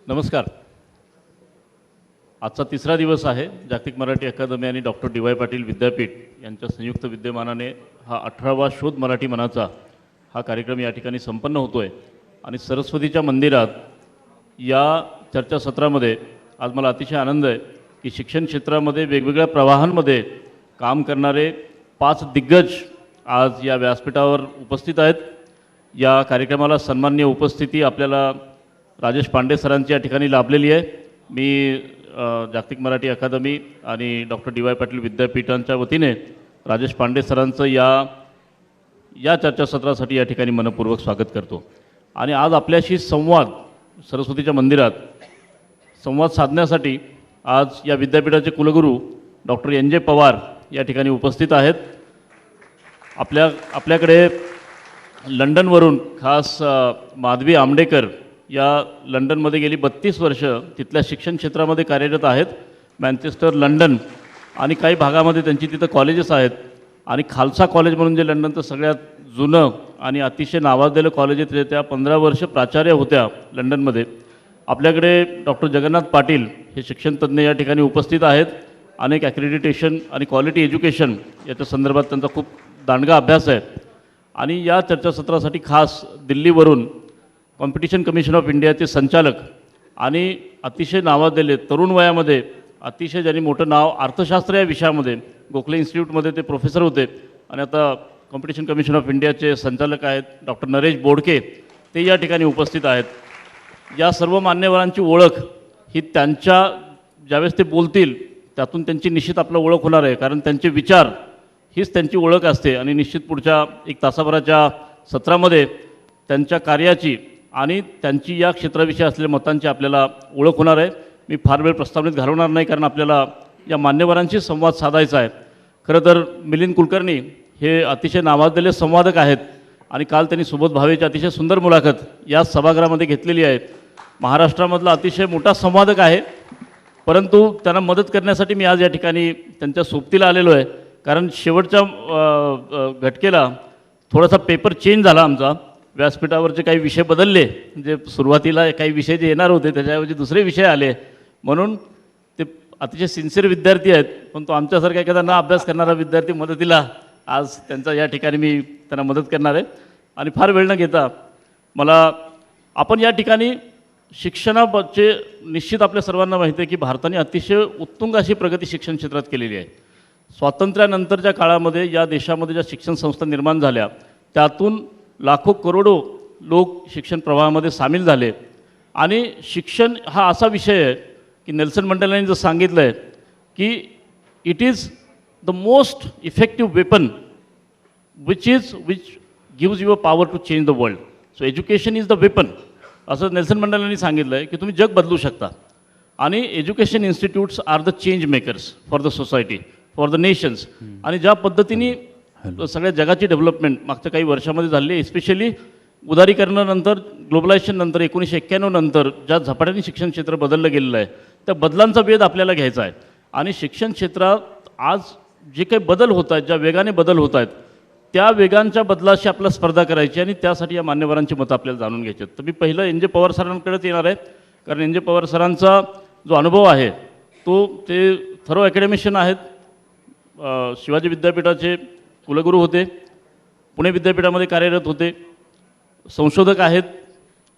नमस्कार. आजचा तिसरा दिवस आहे. जागतिक मराठी अकादमी आणि डॉक्टर डी.वाय. पाटील विद्यापीठ यांच्या संयुक्त विद्यमानाने हा 18वा शोध मराठी मनाचा हा कार्यक्रम या ठिकाणी संपन्न होतो आहे. आणि सरस्वतीच्या मंदिरात या चर्चासत्रामध्ये आज मला अतिशय आनंद आहे की शिक्षण क्षेत्रामध्ये वेगवेगळ्या प्रवाहांमध्ये काम करणारे 5 दिग्गज आज या व्यासपीठावर उपस्थित आहेत. या कार्यक्रमाला सन्माननीय उपस्थिती आपल्याला राजेश पांडे सरांची या ठिकाणी लाभलेली आहे. मी जागतिक मराठी अकादमी आणि डॉक्टर डी.वाय. पाटील विद्यापीठांच्या वतीने राजेश पांडे सरांचं या चर्चासत्रासाठी या ठिकाणी मनपूर्वक स्वागत करतो. आणि आज आपल्याशी सरस्वतीच्या मंदिरात संवाद साधण्यासाठी आज या विद्यापीठाचे कुलगुरू डॉक्टर एन.जे. पवार या ठिकाणी उपस्थित आहेत. आपल्याकडे लंडनवरून खास माधवी आंबेडकर या लंडनमध्ये गेली 32 वर्ष तिथल्या शिक्षण क्षेत्रामध्ये कार्यरत आहेत. मँचेस्टर, लंडन आणि काही भागामध्ये त्यांची तिथं कॉलेजेस आहेत. आणि खालसा कॉलेज म्हणून जे लंडनचं सगळ्यात जुनं आणि अतिशय नावाजलेलं कॉलेज आहे त्या 15 वर्ष प्राचार्य होत्या लंडनमध्ये. आपल्याकडे डॉक्टर जगन्नाथ पाटील हे शिक्षणतज्ज्ञ या ठिकाणी उपस्थित आहेत. अनेक ॲक्रेडिटेशन आणि क्वालिटी एज्युकेशन याच्या संदर्भात त्यांचा खूप दांडगा अभ्यास आहे. आणि या चर्चासत्रासाठी खास दिल्लीवरून कॉम्पिटिशन कमिशन ऑफ इंडियाचे संचालक आणि अतिशय नावाजलेले तरुण वयामध्ये अतिशय ज्यांनी मोठं नाव अर्थशास्त्र या विषयामध्ये गोखले इन्स्टिट्यूटमध्ये ते प्रोफेसर होते आणि आता कॉम्पिटिशन कमिशन ऑफ इंडियाचे संचालक आहेत डॉक्टर नरेश बोडके, ते या ठिकाणी उपस्थित आहेत. या सर्व मान्यवरांची ओळख ही त्यांच्या ज्यावेळेस ते बोलतील त्यातून त्यांची निश्चित आपलं ओळख होणार आहे. कारण त्यांचे विचार हीच त्यांची ओळख असते. आणि निश्चित पुढच्या 1 तासाभराच्या सत्रामध्ये त्यांच्या कार्याची आणि त्यांची या क्षेत्राविषयी असलेल्या मतांची आपल्याला ओळख होणार आहे. मी फार वेळ प्रस्तावनेत घालवणार नाही कारण आपल्याला या मान्यवरांशी संवाद साधायचा आहे. खरं तर मिलिंद कुलकर्णी हे अतिशय नावाजलेले संवादक आहेत आणि काल त्यांनी सुबोध भावेची अतिशय सुंदर मुलाखत या सभागृहामध्ये घेतलेली आहे. महाराष्ट्रामधला अतिशय मोठा संवादक आहे. परंतु त्यांना मदत करण्यासाठी मी आज या ठिकाणी त्यांच्या सोबतीला आलेलो आहे. कारण शेवटच्या घटकेला थोडासा पेपर चेंज झाला आमचा. व्यासपीठावरचे काही विषय बदलले. जे सुरुवातीला काही विषय जे येणार होते त्याच्याऐवजी दुसरे विषय आले. म्हणून ते अतिशय सिन्सिअर विद्यार्थी आहेत. पण तो आमच्यासारखा एखादा ना अभ्यास करणारा विद्यार्थी मदतीला आज त्यांचा या ठिकाणी मी त्यांना मदत करणार आहे. आणि फार वेळ न घेता आपण या ठिकाणी शिक्षणाचे निश्चित आपल्या सर्वांना माहिती आहे की भारताने अतिशय उत्तुंग अशी प्रगती शिक्षण क्षेत्रात केलेली आहे. स्वातंत्र्यानंतरच्या काळामध्ये या देशामध्ये ज्या शिक्षण संस्था निर्माण झाल्या त्यातून लाखो करोडो लोक शिक्षण प्रवाहामध्ये सामील झाले. आणि शिक्षण हा असा विषय आहे की नेल्सन मंडेलांनी जर सांगितलं आहे की it is the most effective weapon which gives your power to change the world. So education is the weapon असं नेल्सन मंडेलांनी सांगितलं आहे की तुम्ही जग बदलू शकता. आणि education institutes are the change makers for the society, for the nations. आणि ज्या पद्धतीने सगळ्या जगाची डेव्हलपमेंट मागच्या काही वर्षामध्ये झाली, एस्पेशली उदारीकरणानंतर, ग्लोबलायझेशन नंतर, 1991 नंतर ज्या झपाट्याने शिक्षण क्षेत्र बदललं गेलेलं आहे त्या बदलांचा वेध आपल्याला घ्यायचा आहे. आणि शिक्षण क्षेत्रात आज जे काही बदल होत आहेत, ज्या वेगाने बदल होत आहेत त्या वेगांच्या बदलाशी आपल्याला स्पर्धा करायची आणि त्यासाठी या मान्यवरांची मतं आपल्याला जाणून घ्यायची आहेत. तर मी पहिलं एन.जे. पवार सरांकडेच येणार आहे. कारण एन.जे. पवार सरांचा जो अनुभव आहे ते थरो अकॅडमिशियन आहेत. शिवाजी विद्यापीठाचे कुलगुरू होते, पुणे विद्यापीठामध्ये कार्यरत होते, संशोधक आहेत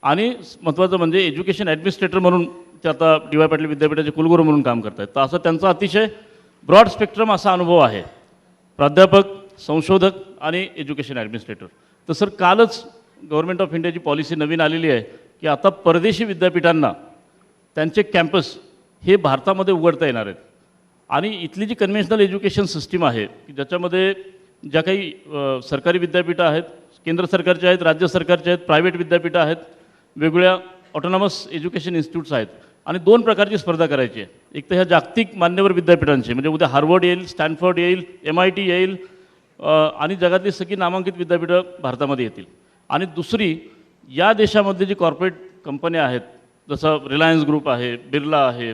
आणि महत्त्वाचं म्हणजे एज्युकेशन ॲडमिनिस्ट्रेटर म्हणून ते आता डी.वाय. पाटील विद्यापीठाचे कुलगुरू म्हणून काम करत आहेत. तर असं त्यांचा अतिशय ब्रॉड स्पेक्ट्रम असा अनुभव आहे. प्राध्यापक, संशोधक आणि एज्युकेशन ॲडमिनिस्ट्रेटर. तर सर कालच गव्हर्नमेंट ऑफ इंडियाची पॉलिसी नवीन आलेली आहे की आता परदेशी विद्यापीठांना त्यांचे कॅम्पस हे भारतामध्ये उघडता येणार आहेत. आणि इथली जी कन्व्हेन्शनल एज्युकेशन सिस्टीम आहे की ज्याच्यामध्ये ज्या काही सरकारी विद्यापीठं आहेत, केंद्र सरकारचे आहेत, राज्य सरकारचे आहेत, प्रायव्हेट विद्यापीठं आहेत, वेगवेगळ्या ऑटोनॉमस एज्युकेशन इन्स्टिट्यूट्स आहेत. आणि 2 प्रकारची स्पर्धा करायची आहे. एक तर ह्या जागतिक मान्यवर विद्यापीठांची म्हणजे उद्या हार्वर्ड येईल, स्टॅनफोर्ड येईल, MIT येईल आणि जगातली सगळी नामांकित विद्यापीठं भारतामध्ये येतील. आणि दुसरी या देशामध्ये जी कॉर्पोरेट कंपन्या आहेत जसं रिलायन्स ग्रुप आहे, बिर्ला आहे,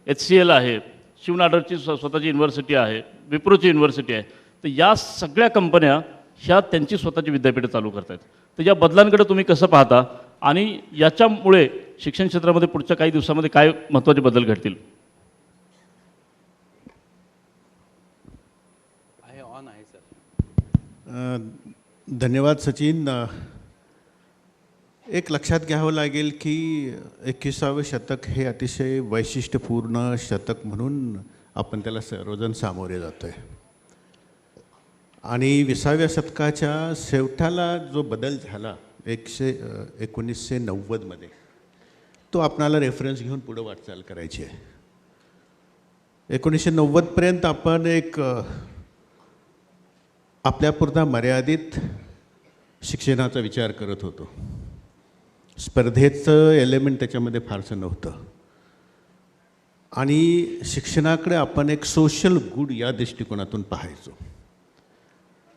HCL आहे, शिवनाडरची स्वतःची युनिव्हर्सिटी आहे, विप्रोची युनिव्हर्सिटी आहे. तर या सगळ्या कंपन्या ह्या त्यांची स्वतःची विद्यापीठं चालू करत आहेत. तर या बदलांकडे तुम्ही कसं पाहता आणि याच्यामुळे शिक्षण क्षेत्रामध्ये पुढच्या काही दिवसामध्ये काय महत्त्वाचे बदल घडतील? धन्यवाद सचिन. एक लक्षात घ्यावं लागेल की 21सावे शतक हे अतिशय वैशिष्ट्यपूर्ण शतक म्हणून आपण त्याला सर्वजण सामोरे जातो आहे. आणि 20व्या शतकाच्या शेवटाला जो बदल झाला 1990मध्ये, तो आपणाला रेफरन्स घेऊन पुढं वाटचाल करायची आहे. 1990पर्यंत आपण एक आपल्यापुरता मर्यादित शिक्षणाचा विचार करत होतो. स्पर्धेचं एलिमेंट त्याच्यामध्ये फारसं नव्हतं. आणि शिक्षणाकडे आपण एक सोशल गुड या दृष्टिकोनातून पाहायचो.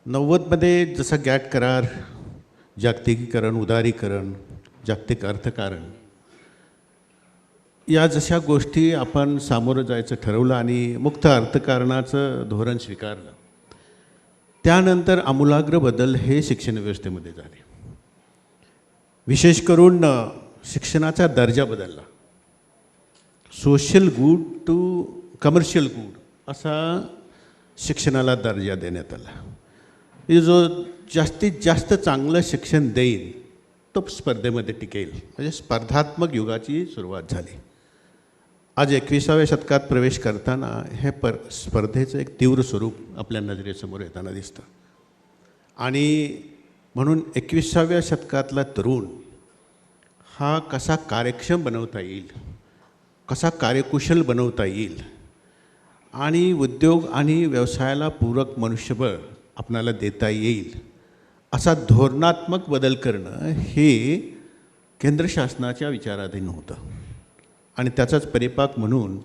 90मध्ये जसा गॅट करार, जागतिकीकरण, उदारीकरण, जागतिक अर्थकारण या जशा गोष्टी आपण सामोरं जायचं ठरवलं आणि मुक्त अर्थकारणाचं धोरण स्वीकारलं, त्यानंतर आमूलाग्र बदल हे शिक्षण व्यवस्थेमध्ये झाले. विशेष करून शिक्षणाचा दर्जा बदलला. Social good to commercial good असा शिक्षणाला दर्जा देण्यात आला. जो जास्तीत जास्त चांगलं शिक्षण देईल तो स्पर्धेमध्ये टिकेल, म्हणजे स्पर्धात्मक युगाची सुरुवात झाली. आज 21व्या शतकात प्रवेश करताना हे स्पर्धेचं एक तीव्र स्वरूप आपल्या नजरेसमोर येताना दिसतं. आणि म्हणून 21व्या शतकातला तरुण हा कसा कार्यक्षम बनवता येईल, कसा कार्यकुशल बनवता येईल आणि उद्योग आणि व्यवसायाला पूरक मनुष्यबळ आपणाला देता येईल असा धोरणात्मक बदल करणं हे केंद्र शासनाच्या विचाराधीन होतं. आणि त्याचाच परिपाक म्हणून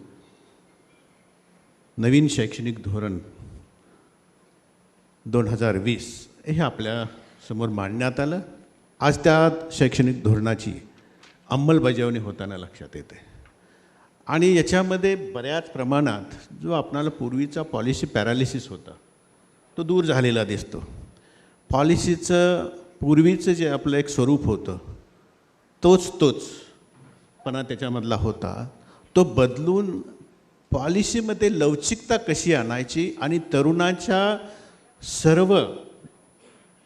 नवीन शैक्षणिक धोरण 2020 हे आपल्यासमोर मांडण्यात आलं. आज त्या शैक्षणिक धोरणाची अंमलबजावणी होताना लक्षात येते. आणि याच्यामध्ये बऱ्याच प्रमाणात जो आपणाला पूर्वीचा पॉलिसी पॅरालिसिस होता तो दूर झालेला दिसतो. पॉलिसीचं पूर्वीचं जे आपलं एक स्वरूप होतं तोचपणा त्याच्यामधला होता, तो बदलून पॉलिसीमध्ये लवचिकता कशी आणायची आणि तरुणाच्या सर्व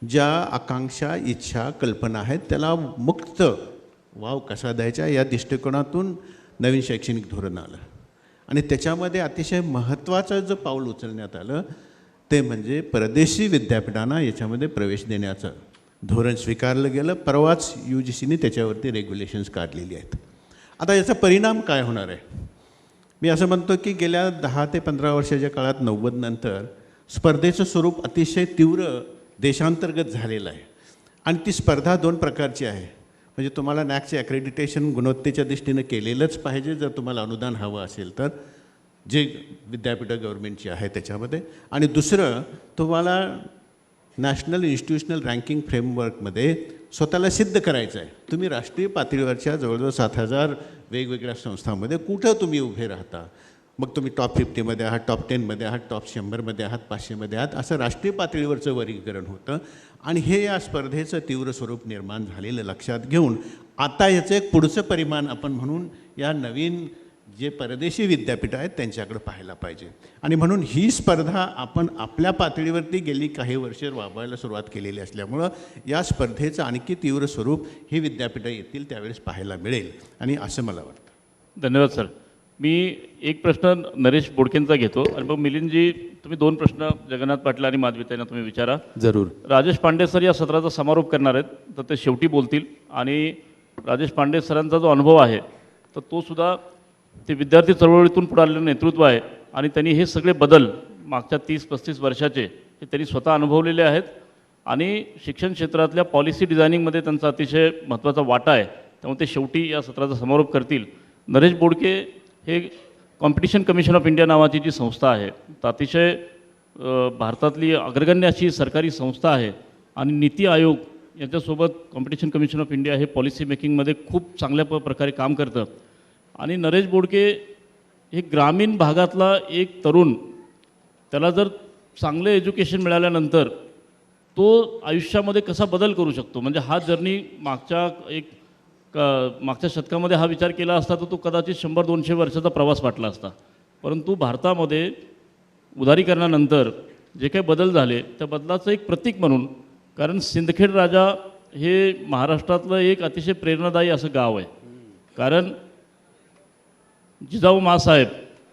ज्या आकांक्षा, इच्छा, कल्पना आहेत त्याला मुक्त वाव कसा द्यायचा या दृष्टिकोनातून नवीन शैक्षणिक धोरण आलं. आणि त्याच्यामध्ये अतिशय महत्त्वाचं जो पाऊल उचलण्यात आलं ते म्हणजे परदेशी विद्यापीठांना याच्यामध्ये प्रवेश देण्याचं धोरण स्वीकारलं गेलं. परवाच UGCने त्याच्यावरती रेग्युलेशन्स काढलेली आहेत. आता याचा परिणाम काय होणार आहे? मी असं म्हणतो की गेल्या 10 ते 15 वर्षाच्या काळात 90 नंतर स्पर्धेचं स्वरूप अतिशय तीव्र देशांतर्गत झालेलं आहे. आणि ती स्पर्धा 2 प्रकारची आहे. म्हणजे तुम्हाला नॅकचे ॲक्रेडिटेशन गुणवत्तेच्या दृष्टीनं केलेलंच पाहिजे जर तुम्हाला अनुदान हवं असेल तर, जे विद्यापीठं गव्हर्मेंटची आहे त्याच्यामध्ये. आणि दुसरं, तुम्हाला नॅशनल इन्स्टिट्यूशनल रँकिंग फ्रेमवर्कमध्ये स्वतःला सिद्ध करायचं आहे. तुम्ही राष्ट्रीय पातळीवरच्या जवळजवळ 7,000 वेगवेगळ्या संस्थांमध्ये कुठं तुम्ही उभे राहता. मग तुम्ही टॉप 50मध्ये आहात, टॉप 10मध्ये आहात, टॉप 100मध्ये आहात, 500मध्ये आहात, असं राष्ट्रीय पातळीवरचं वर्गीकरण होतं. आणि हे या स्पर्धेचं तीव्र स्वरूप निर्माण झालेलं लक्षात घेऊन आता याचं एक पुढचं परिमाण आपण म्हणून या नवीन जे परदेशी विद्यापीठं आहेत त्यांच्याकडे पाहायला पाहिजे. आणि म्हणून ही स्पर्धा आपण आपल्या पातळीवरती गेली काही वर्षे राबवायला सुरुवात केलेली असल्यामुळं या स्पर्धेचं आणखी तीव्र स्वरूप ही विद्यापीठं येतील त्यावेळेस पाहायला मिळेल आणि असं मला वाटतं. धन्यवाद सर. मी एक प्रश्न नरेश बोडकेंचा घेतो आणि मग मिलिंदजी तुम्ही 2 प्रश्न जगन्नाथ पाटील आणि माधवीताईंना तुम्ही विचारा. जरूर. राजेश पांडे सर या सत्राचा समारोप करणार आहेत, तर ते शेवटी बोलतील. आणि राजेश पांडे सरांचा जो अनुभव आहे तर तो सुद्धा ते विद्यार्थी चळवळीतून पुढे आलेलं नेतृत्व आहे आणि त्यांनी हे सगळे बदल मागच्या 30-35 वर्षाचे हे त्यांनी स्वतः अनुभवलेले आहेत. आणि शिक्षण क्षेत्रातल्या पॉलिसी डिझायनिंगमध्ये त्यांचा अतिशय महत्त्वाचा वाटा आहे. त्यामुळे ते शेवटी या सत्राचा समारोप करतील. नरेश बोडके हे कॉम्पिटिशन कमिशन ऑफ इंडिया नावाची जी संस्था आहे तर अतिशय भारतातली अग्रगण्य अशी सरकारी संस्था आहे. आणि नीती आयोग याच्यासोबत कॉम्पिटिशन कमिशन ऑफ इंडिया हे पॉलिसी मेकिंगमध्ये खूप चांगल्या प्रकारे काम करतं. आणि नरेश बोडके हे ग्रामीण भागातला एक तरुण, त्याला जर चांगलं एज्युकेशन मिळाल्यानंतर तो आयुष्यामध्ये कसा बदल करू शकतो, म्हणजे हा जर्नी मागच्या एक मागच्या शतकामध्ये हा विचार केला असता तर तो कदाचित 100-200 वर्षाचा प्रवास वाटला असता. परंतु भारतामध्ये उदारीकरणानंतर जे काही बदल झाले त्या बदलाचं एक प्रतीक म्हणून, कारण सिंदखेड राजा हे महाराष्ट्रातलं एक अतिशय प्रेरणादायी असं गाव आहे. कारण जिजाऊ माँसाहेब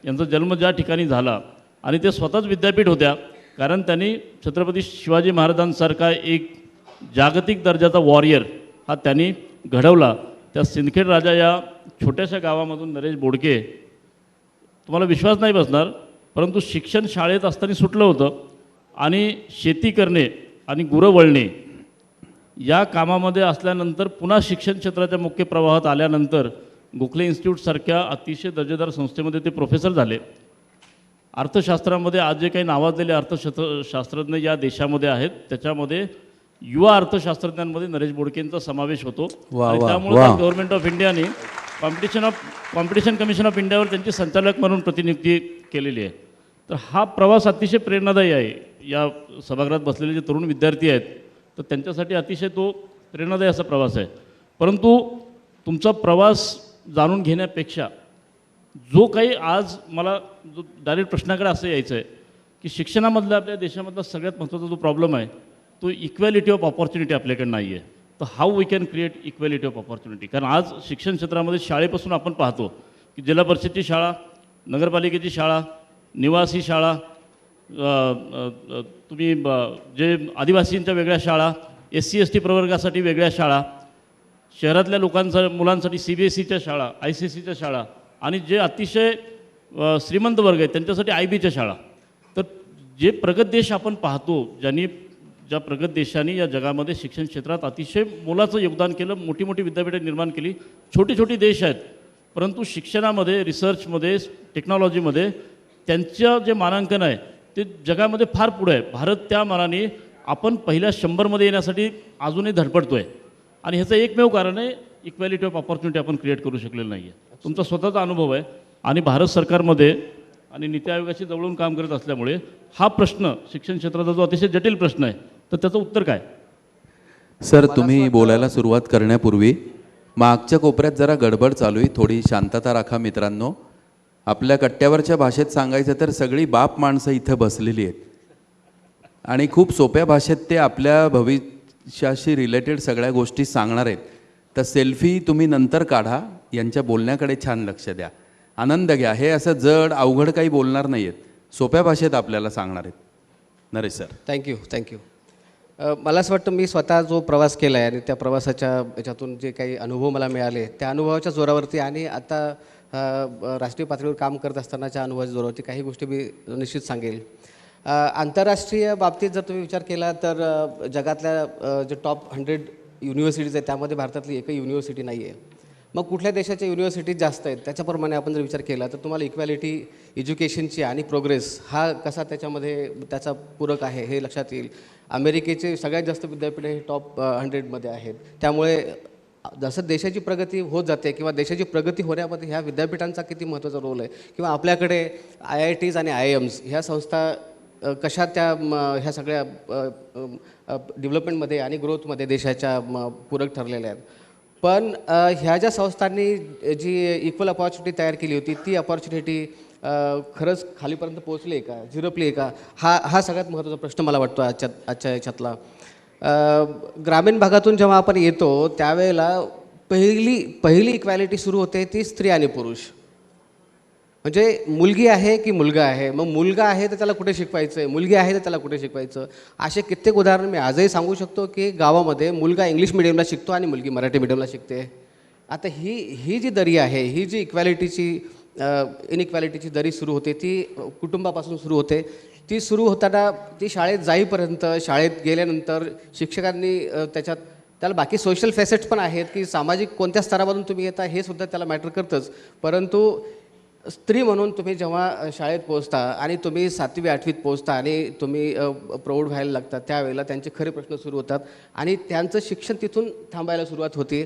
यांचा जन्म ज्या ठिकाणी झाला आणि ते स्वतःच विद्यापीठ होत्या, कारण त्यांनी छत्रपती शिवाजी महाराजांसारखा एक जागतिक दर्जाचा वॉरियर हा त्यांनी घडवला. त्या सिंदखेड राजा या छोट्याशा गावामधून नरेश बोडके, तुम्हाला विश्वास नाही बसणार, परंतु शिक्षण शाळेत असताना सुटलं होतं आणि शेती करणे आणि गुरं वळणे या कामामध्ये असल्यानंतर पुन्हा शिक्षण क्षेत्राच्या मुख्य प्रवाहात आल्यानंतर गोखले इन्स्टिट्यूटसारख्या अतिशय दर्जेदार संस्थेमध्ये ते प्रोफेसर झाले. अर्थशास्त्रामध्ये आज जे काही नावाजलेले शास्त्रज्ञ या देशामध्ये आहेत त्याच्यामध्ये युवा अर्थशास्त्रज्ञांमध्ये नरेश बोडकेंचा समावेश होतो. आणि त्यामुळे गव्हर्नमेंट ऑफ इंडियाने कॉम्पिटिशन कमिशन ऑफ इंडियावर त्यांची संचालक म्हणून प्रतिनियुक्ती केलेली आहे. तर हा प्रवास अतिशय प्रेरणादायी आहे. या सभागृहात बसलेले जे तरुण विद्यार्थी आहेत तर त्यांच्यासाठी अतिशय तो प्रेरणादायी असा प्रवास आहे. परंतु तुमचा प्रवास जाणून घेण्यापेक्षा जो काही आज मला जो डायरेक्ट प्रश्नाकडे असं यायचं आहे की शिक्षणामधला आपल्या देशामधला सगळ्यात महत्त्वाचा जो प्रॉब्लेम आहे तो इक्वॅलिटी ऑफ ऑपॉर्च्युनिटी आपल्याकडे नाही आहे. तर how we can create equality of opportunity. कारण आज शिक्षण क्षेत्रामध्ये शाळेपासून आपण पाहतो की जिल्हा परिषदची शाळा, नगरपालिकेची शाळा, निवासी शाळा, तुम्ही जे आदिवासींच्या वेगळ्या शाळा, SC ST प्रवर्गासाठी वेगळ्या शाळा, शहरातल्या मुलांसाठी CBSEच्या शाळा, ICSEच्या शाळा आणि जे अतिशय श्रीमंत वर्ग आहेत त्यांच्यासाठी IBच्या शाळा. तर जे प्रगत देश आपण पाहतो, ज्या प्रगत देशांनी या जगामध्ये शिक्षण क्षेत्रात अतिशय मोलाचं योगदान केलं, मोठी मोठी विद्यापीठे निर्माण केली, छोटी छोटी देश आहेत, परंतु शिक्षणामध्ये, रिसर्चमध्ये, टेक्नॉलॉजीमध्ये त्यांचं जे मानांकन आहे ते जगामध्ये फार पुढे आहे. भारत त्या मानाने आपण पहिल्या 100मध्ये येण्यासाठी अजूनही धडपडतो आहे. आणि ह्याचं एकमेव कारण आहे इक्वॅलिटी ऑफ ऑपॉर्च्युनिटी आपण क्रिएट करू शकलेलं नाही आहे. तुमचा स्वतःचा अनुभव आहे आणि भारत सरकारमध्ये आणि नीती आयोगाशी जवळून काम करत असल्यामुळे हा प्रश्न शिक्षण क्षेत्राचा जो अतिशय जटिल प्रश्न आहे तर त्याचं उत्तर काय? सर, तुम्ही बोलायला सुरुवात करण्यापूर्वी मागच्या कोपऱ्यात जरा गडबड चालू आहे, थोडी शांतता राखा मित्रांनो. आपल्या कट्ट्यावरच्या भाषेत सांगायचं तर सगळी बाप माणसं इथं बसलेली आहेत आणि खूप सोप्या भाषेत ते आपल्या भविष्याशी रिलेटेड सगळ्या गोष्टी सांगणार आहेत. तर सेल्फी तुम्ही नंतर काढा, यांच्या बोलण्याकडे छान लक्ष द्या, आनंद घ्या. हे असं जड अवघड काही बोलणार नाही आहेत, सोप्या भाषेत आपल्याला सांगणार आहेत. नरेश सर. थँक्यू. मला असं वाटतं मी स्वतः जो प्रवास केला आहे आणि त्या प्रवासाच्या याच्यातून जे काही अनुभव मला मिळाले त्या अनुभवाच्या जोरावरती आणि आता राष्ट्रीय पातळीवर काम करत असतानाच्या अनुभवाच्या जोरावरती काही गोष्टी मी निश्चित सांगेल. आंतरराष्ट्रीय बाबतीत जर तुम्ही विचार केला तर जगातल्या जे टॉप 100 युनिव्हर्सिटीज आहेत त्यामध्ये भारतातली एकही युनिव्हर्सिटी नाही आहे. मग कुठल्या देशाच्या युनिव्हर्सिटीज जास्त आहेत त्याच्याप्रमाणे आपण जर विचार केला तर तुम्हाला इक्वॅलिटी एज्युकेशनची आणि प्रोग्रेस हा कसा त्याच्यामध्ये त्याचा पूरक आहे हे लक्षात येईल. अमेरिकेचे सगळ्यात जास्त विद्यापीठे हे टॉप 100मध्ये आहेत. त्यामुळे जसं देशाची प्रगती होत जाते किंवा देशाची प्रगती होण्यामध्ये ह्या विद्यापीठांचा किती महत्त्वाचा रोल आहे किंवा आपल्याकडे IITs आणि IIMs ह्या संस्था कशा त्या ह्या सगळ्या डेव्हलपमेंटमध्ये आणि ग्रोथमध्ये देशाच्या पूरक ठरलेल्या आहेत. पण ह्या ज्या संस्थांनी जी इक्वल अपॉर्च्युनिटी तयार केली होती ती अपॉर्च्युनिटी खरंच खालीपर्यंत पोहोचली आहे का, झिरपली आहे का, हा सगळ्यात महत्त्वाचा प्रश्न मला वाटतो आजच्या याच्यातला. ग्रामीण भागातून जेव्हा आपण येतो त्यावेळेला पहिली इक्वॅलिटी सुरू होते ती स्त्री आणि पुरुष. म्हणजे मुलगी आहे की मुलगा आहे, मग मुलगा आहे तर त्याला कुठे शिकवायचं आहे, मुलगी आहे तर त्याला कुठे शिकवायचं. असे कित्येक उदाहरण मी आजही सांगू शकतो की गावामध्ये मुलगा इंग्लिश मिडियमला शिकतो आणि मुलगी मराठी मिडियमला शिकते. आता ही जी दरी आहे, ही जी इनइक्वॅलिटीची दरी सुरू होते ती कुटुंबापासून सुरू होते. ती सुरू होताना ती शाळेत जाईपर्यंत, शाळेत गेल्यानंतर शिक्षकांनी त्याला बाकी सोशल फॅसेट्स पण आहेत की सामाजिक कोणत्या स्तरामधून तुम्ही येता हे सुद्धा त्याला मॅटर करतंच. परंतु स्त्री म्हणून तुम्ही जेव्हा शाळेत पोहोचता आणि तुम्ही 7वी 8वीत पोहोचता आणि तुम्ही प्रौढ व्हायला लागता त्यावेळेला त्यांचे खरे प्रश्न सुरू होतात आणि त्यांचं शिक्षण तिथून थांबायला सुरुवात होते.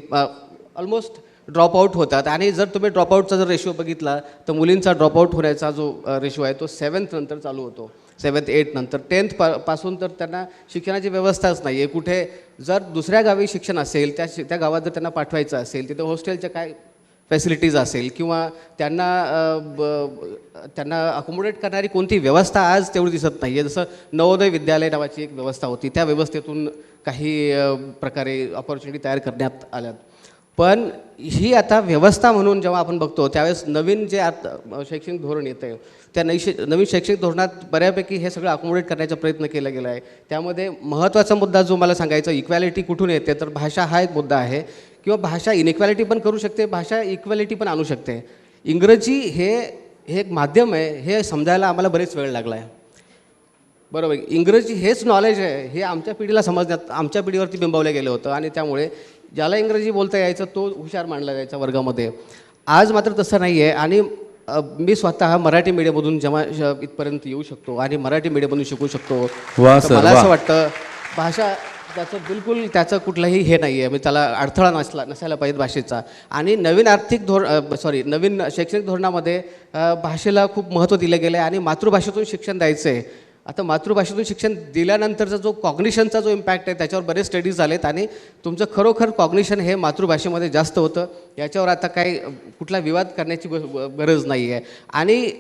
ऑलमोस्ट ड्रॉपआउट होतात. आणि जर तुम्ही ड्रॉपआउटचा जर रेशो बघितला तर मुलींचा ड्रॉपआउट होण्याचा जो रेशो आहे तो 7th नंतर चालू होतो. 7th 8th नंतर 10th पासून तर त्यांना शिक्षणाची व्यवस्थाच नाही आहे. कुठे जर दुसऱ्या गावी शिक्षण असेल, त्या गावात जर त्यांना पाठवायचं असेल, तिथं हॉस्टेलच्या काय फॅसिलिटीज असेल किंवा त्यांना अकोमोडेट करणारी कोणती व्यवस्था आज तेवढी दिसत नाही आहे. जसं नवोदय विद्यालय नावाची एक व्यवस्था होती, त्या व्यवस्थेतून काही प्रकारे अपॉर्च्युनिटी तयार करण्यात आल्यात. पण ही आता व्यवस्था म्हणून जेव्हा आपण बघतो त्यावेळेस नवीन जे आता शैक्षणिक धोरण येतं आहे, त्या नवीन शैक्षणिक धोरणात बऱ्यापैकी हे सगळं अकोमोडेट करण्याचा प्रयत्न केला गेला आहे. त्यामध्ये महत्त्वाचा मुद्दा जो मला सांगायचा, इक्वॅलिटी कुठून येते, तर भाषा हा एक मुद्दा आहे. किंवा भाषा इनइक्वॅलिटी पण करू शकते, भाषा इक्वॅलिटी पण आणू शकते. इंग्रजी हे एक माध्यम आहे, हे समजायला आम्हाला बरेच वेळ लागला आहे. बरोबर, इंग्रजी हेच नॉलेज आहे हे आमच्या पिढीला समजण्यात, आमच्या पिढीवरती बिंबवलं गेलं होतं आणि त्यामुळे ज्याला इंग्रजी बोलता यायचं तो हुशार मानला जायचा वर्गामध्ये. आज मात्र तसं नाही आहे. आणि मी स्वतः मराठी मीडियममधून जेव्हा इथपर्यंत येऊ शकतो आणि मराठी मीडियममधून शिकू शकतो, तर मला असं वाटतं भाषा त्याचं कुठलंही हे नाही आहे, म्हणजे त्याला अडथळा नसायला पाहिजे भाषेचा. आणि नवीन शैक्षणिक धोरणामध्ये भाषेला खूप महत्त्व दिलं गेलं आहे आणि मातृभाषेतून शिक्षण द्यायचं आहे. आता मातृभाषेतून शिक्षण दिल्यानंतरचा जो कॉग्निशनचा जो इम्पॅक्ट आहे त्याच्यावर बरेच स्टडीज झालेत आणि तुमचं खरोखर कॉग्निशन हे मातृभाषेमध्ये जास्त होतं. याच्यावर आता काही कुठला विवाद करण्याची गरज नाही आहे. आणि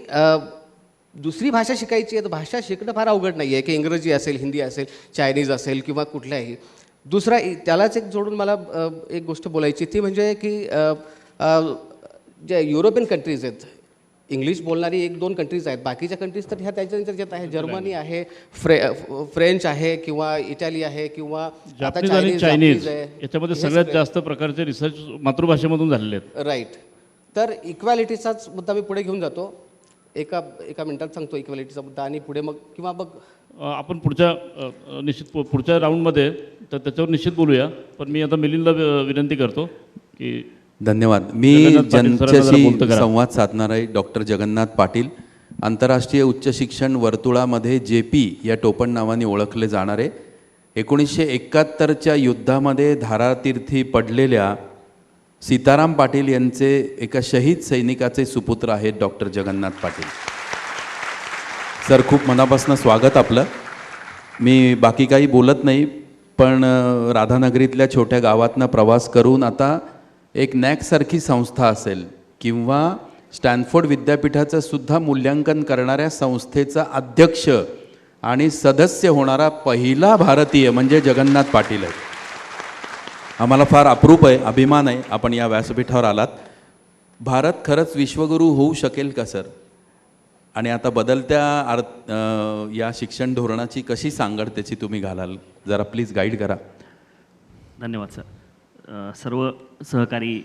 दुसरी भाषा शिकायची आहे तर भाषा शिकणं फार अवघड नाही आहे, की इंग्रजी असेल, हिंदी असेल, चायनीज असेल किंवा कुठल्याही दुसरा. त्यालाच एक जोडून मला एक गोष्ट बोलायची, ती म्हणजे की जे युरोपियन कंट्रीज आहेत, इंग्लिश बोलणारी 1-2 कंट्रीज आहेत, बाकीच्या कंट्रीज तर ह्या त्याच्यात आहे. जर्मनी आहे, फ्रेंच आहे किंवा इटाली आहे किंवा आता चायनीज आहे. याच्यामध्ये सगळ्यात जास्त प्रकारचे रिसर्च मातृभाषेमधून झालेले आहेत. राईट. तर इक्वॅलिटीचाच मुद्दा मी पुढे घेऊन जातो. एका मिनिटात सांगतो इक्वॅलिटीचा मुद्दा आणि पुढे मग आपण पुढच्या राऊंडमध्ये तर त्याच्यावर निश्चित बोलूया. पण मी आता मिलिंदला विनंती करतो की धन्यवाद. मी ज्यांच्याशी संवाद साधणार आहे डॉक्टर जगन्नाथ पाटील, आंतरराष्ट्रीय उच्च शिक्षण वर्तुळामध्ये JP या टोपण नावाने ओळखले जाणारे, 1971च्या युद्धामध्ये धारातीर्थी पडलेल्या सीताराम पाटील यांचे एका शहीद सैनिकाचे सुपुत्र आहेत डॉक्टर जगन्नाथ पाटील. सर, खूप मनापासून स्वागत आपलं. मी बाकी काही बोलत नाही, पण राधानगरीतल्या छोट्या गावातनं प्रवास करून आता एक नॅकसारखी संस्था असेल किंवा स्टॅनफोर्ड विद्यापीठाचं सुद्धा मूल्यांकन करणाऱ्या संस्थेचा अध्यक्ष आणि सदस्य होणारा पहिला भारतीय म्हणजे जगन्नाथ पाटील आहे. आम्हाला फार अप्रूप आहे, अभिमान आहे आपण या व्यासपीठावर आलात. भारत खरंच विश्वगुरू होऊ शकेल का सर? आणि आता बदलत्या या शिक्षण धोरणाची कशी सांगड त्याची तुम्ही घालाल, जरा प्लीज गाईड करा. धन्यवाद सर. सर्व सहकारी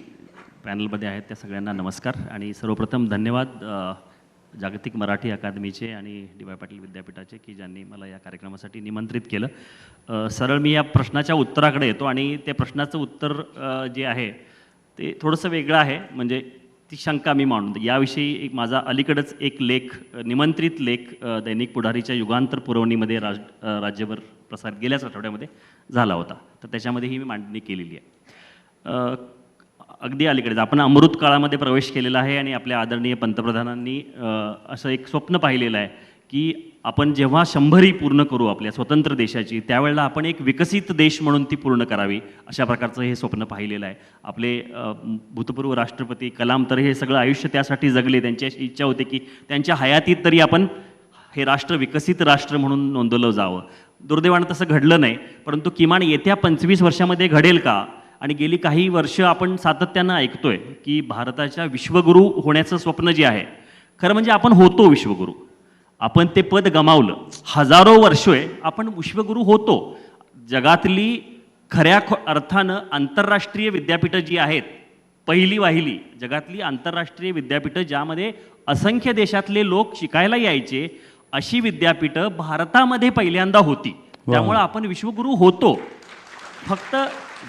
पॅनलमध्ये आहेत त्या सगळ्यांना नमस्कार. आणि सर्वप्रथम धन्यवाद जागतिक मराठी अकादमीचे आणि DY पाटील विद्यापीठाचे की ज्यांनी मला या कार्यक्रमासाठी निमंत्रित केलं. सरळ मी या प्रश्नाच्या उत्तराकडे येतो आणि त्या प्रश्नाचं उत्तर जे आहे ते थोडंसं वेगळं आहे. म्हणजे ती शंका मी मांडतो याविषयी. माझा अलीकडंच एक निमंत्रित लेख दैनिक पुढारीच्या युगांतर पुरवणीमध्ये राज्यभर प्रसारित गेल्याच आठवड्यामध्ये झाला होता. तर त्याच्यामध्ये ही मी मांडणी केलेली आहे. अगदी अलीकडेच आपण अमृत काळामध्ये प्रवेश केलेला आहे आणि आपल्या आदरणीय पंतप्रधानांनी असं एक स्वप्न पाहिलेलं आहे की आपण जेव्हा 100 पूर्ण करू आपल्या स्वतंत्र देशाची, त्यावेळेला आपण एक विकसित देश म्हणून ती पूर्ण करावी, अशा प्रकारचं हे स्वप्न पाहिलेलं आहे. आपले भूतपूर्व राष्ट्रपती कलाम तर हे सगळं आयुष्य त्यासाठी जगले. त्यांची इच्छा होती की त्यांच्या हयातीत तरी आपण हे राष्ट्र विकसित राष्ट्र म्हणून नोंदवलं जावं. दुर्दैवानं तसं घडलं नाही, परंतु किमान येत्या 25 वर्षामध्ये घडेल का? आणि गेली काही वर्ष आपण सातत्यानं ऐकतोय की भारताच्या विश्वगुरू होण्याचं स्वप्न जे आहे, खरं म्हणजे आपण होतो विश्वगुरू. आपण ते पद गमावलं. हजारो वर्षे आपण विश्वगुरू होतो. जगातली खऱ्या अर्थानं आंतरराष्ट्रीय विद्यापीठं जी आहेत, पहिली वाहिली जगातली आंतरराष्ट्रीय विद्यापीठं ज्यामध्ये असंख्य देशातले लोक शिकायला यायचे, अशी विद्यापीठं भारतामध्ये पहिल्यांदा होती. त्यामुळं आपण विश्वगुरू होतो. फक्त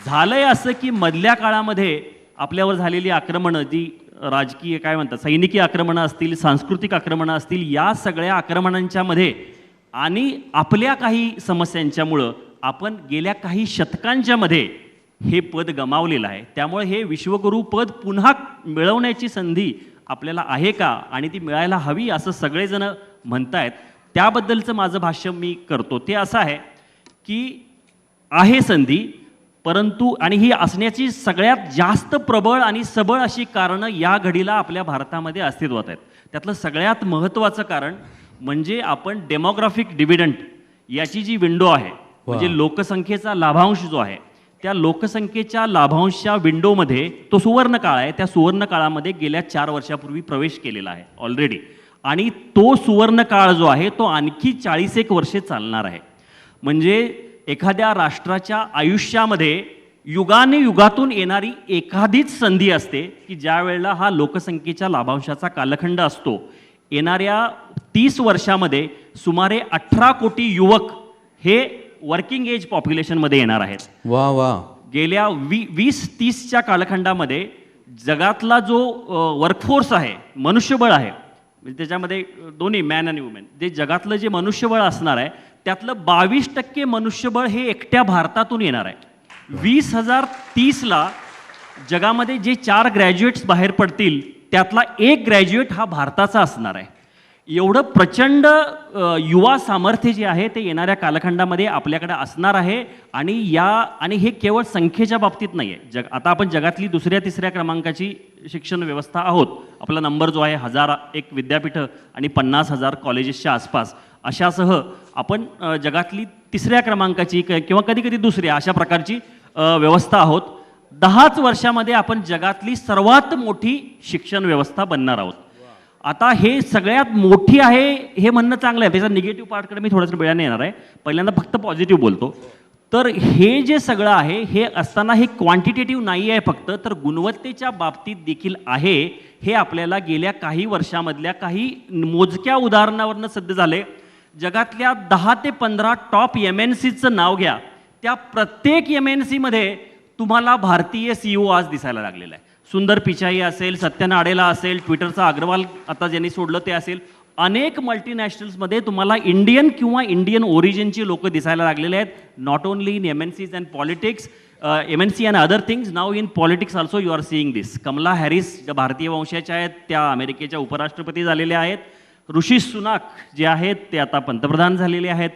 झालंय असं की मधल्या काळामध्ये आपल्यावर झालेली आक्रमणं, जी राजकीय काय म्हणतात, सैनिकी आक्रमणं असतील, सांस्कृतिक आक्रमणं असतील, या सगळ्या आक्रमणांच्या मध्ये आणि आपल्या काही समस्यांच्यामुळं आपण गेल्या काही शतकांच्या मध्ये हे पद गमावलेलं आहे. त्यामुळे हे विश्वगुरू पद पुन्हा मिळवण्याची संधी आपल्याला आहे का, आणि ती मिळायला हवी असं सगळेजण म्हणतायत. त्याबद्दलचं माझं भाष्य मी करतो ते असं आहे की आहे संधी, परंतु आणि ही असण्याची सगळ्यात जास्त प्रबळ आणि सबळ अशी कारणं या घडीला आपल्या भारतामध्ये अस्तित्वात आहेत. त्यातलं सगळ्यात महत्त्वाचं कारण म्हणजे आपण डेमोग्राफिक डिव्हिडंट याची जी विंडो आहे, म्हणजे लोकसंख्येचा लाभांश जो आहे, त्या लोकसंख्येच्या लाभांशच्या विंडोमध्ये तो सुवर्ण काळ आहे. त्या सुवर्ण काळामध्ये गेल्या 4 वर्षापूर्वी प्रवेश केलेला आहे ऑलरेडी, आणि तो सुवर्ण काळ जो आहे तो आणखी 41 वर्षे चालणार आहे. म्हणजे एखाद्या राष्ट्राच्या आयुष्यामध्ये युगाने युगातून येणारी एखादीच संधी असते की ज्या वेळेला हा लोकसंख्येच्या लाभांशाचा कालखंड असतो. येणाऱ्या 30 वर्षामध्ये सुमारे 18 कोटी युवक हे वर्किंग एज पॉप्युलेशनमध्ये येणार आहेत. वा वा. गेल्या 20-30च्या कालखंडामध्ये जगातला जो वर्कफोर्स आहे, मनुष्यबळ आहे, म्हणजे त्याच्यामध्ये दोन्ही मॅन आणि वुमेन, जे जगातलं जे मनुष्यबळ असणार आहे त्यातलं 22% मनुष्यबळ हे एकट्या भारतातून येणार आहे. 2030ला जगामध्ये जे 4 ग्रॅज्युएट्स बाहेर पडतील त्यातला 1 ग्रॅज्युएट हा भारताचा असणार आहे. एवढं प्रचंड युवा सामर्थ्य जे आहे ते येणाऱ्या कालखंडामध्ये आपल्याकडे असणार आहे. आणि हे केवळ संख्येच्या बाबतीत नाही आहे. आता आपण जगातली 2ऱ्या-3ऱ्या क्रमांकाची शिक्षण व्यवस्था आहोत. आपला नंबर जो आहे 1001 विद्यापीठं आणि 50,000 कॉलेजेसच्या आसपास अशासह आपण जगातली 3ऱ्या क्रमांकाची किंवा कधीकधी 2ऱ्या अशा प्रकारची व्यवस्था आहोत. 10च वर्षामध्ये आपण जगातली सर्वात मोठी शिक्षण व्यवस्था बनणार आहोत. आता हे सगळ्यात मोठी आहे हे म्हणणं चांगलं आहे. त्याचा निगेटिव्ह पार्टकडे मी थोडंसं वेळाने येणार आहे. पहिल्यांदा फक्त पॉझिटिव्ह बोलतो. तर हे जे सगळं आहे हे असताना हे क्वांटिटेटिव्ह नाही आहे फक्त, तर गुणवत्तेच्या बाबतीत देखील आहे. हे आपल्याला गेल्या काही वर्षामधल्या काही मोजक्या उदाहरणावरनं सिद्ध झाले. जगातल्या 10 ते 15 टॉप MNCचं नाव घ्या, त्या प्रत्येक MNC मध्ये तुम्हाला भारतीय CEO आज दिसायला लागलेला आहे. सुंदर पिचाई असेल, सत्य नाडेला असेल, ट्विटरचा अग्रवाल आता ज्यांनी सोडलं ते असेल, अनेक मल्टीनॅशनल्समध्ये तुम्हाला इंडियन किंवा इंडियन ओरिजिनची लोक दिसायला लागलेले आहेत. Not only in MNCs and politics, MNC and other things, now in politics also you are seeing this. Kamala Harris ज्या भारतीय वंशाच्या आहेत त्या अमेरिकेच्या उपराष्ट्रपती झालेल्या आहेत. ऋषी सुनाक जे आहेत ते आता पंतप्रधान झालेले आहेत.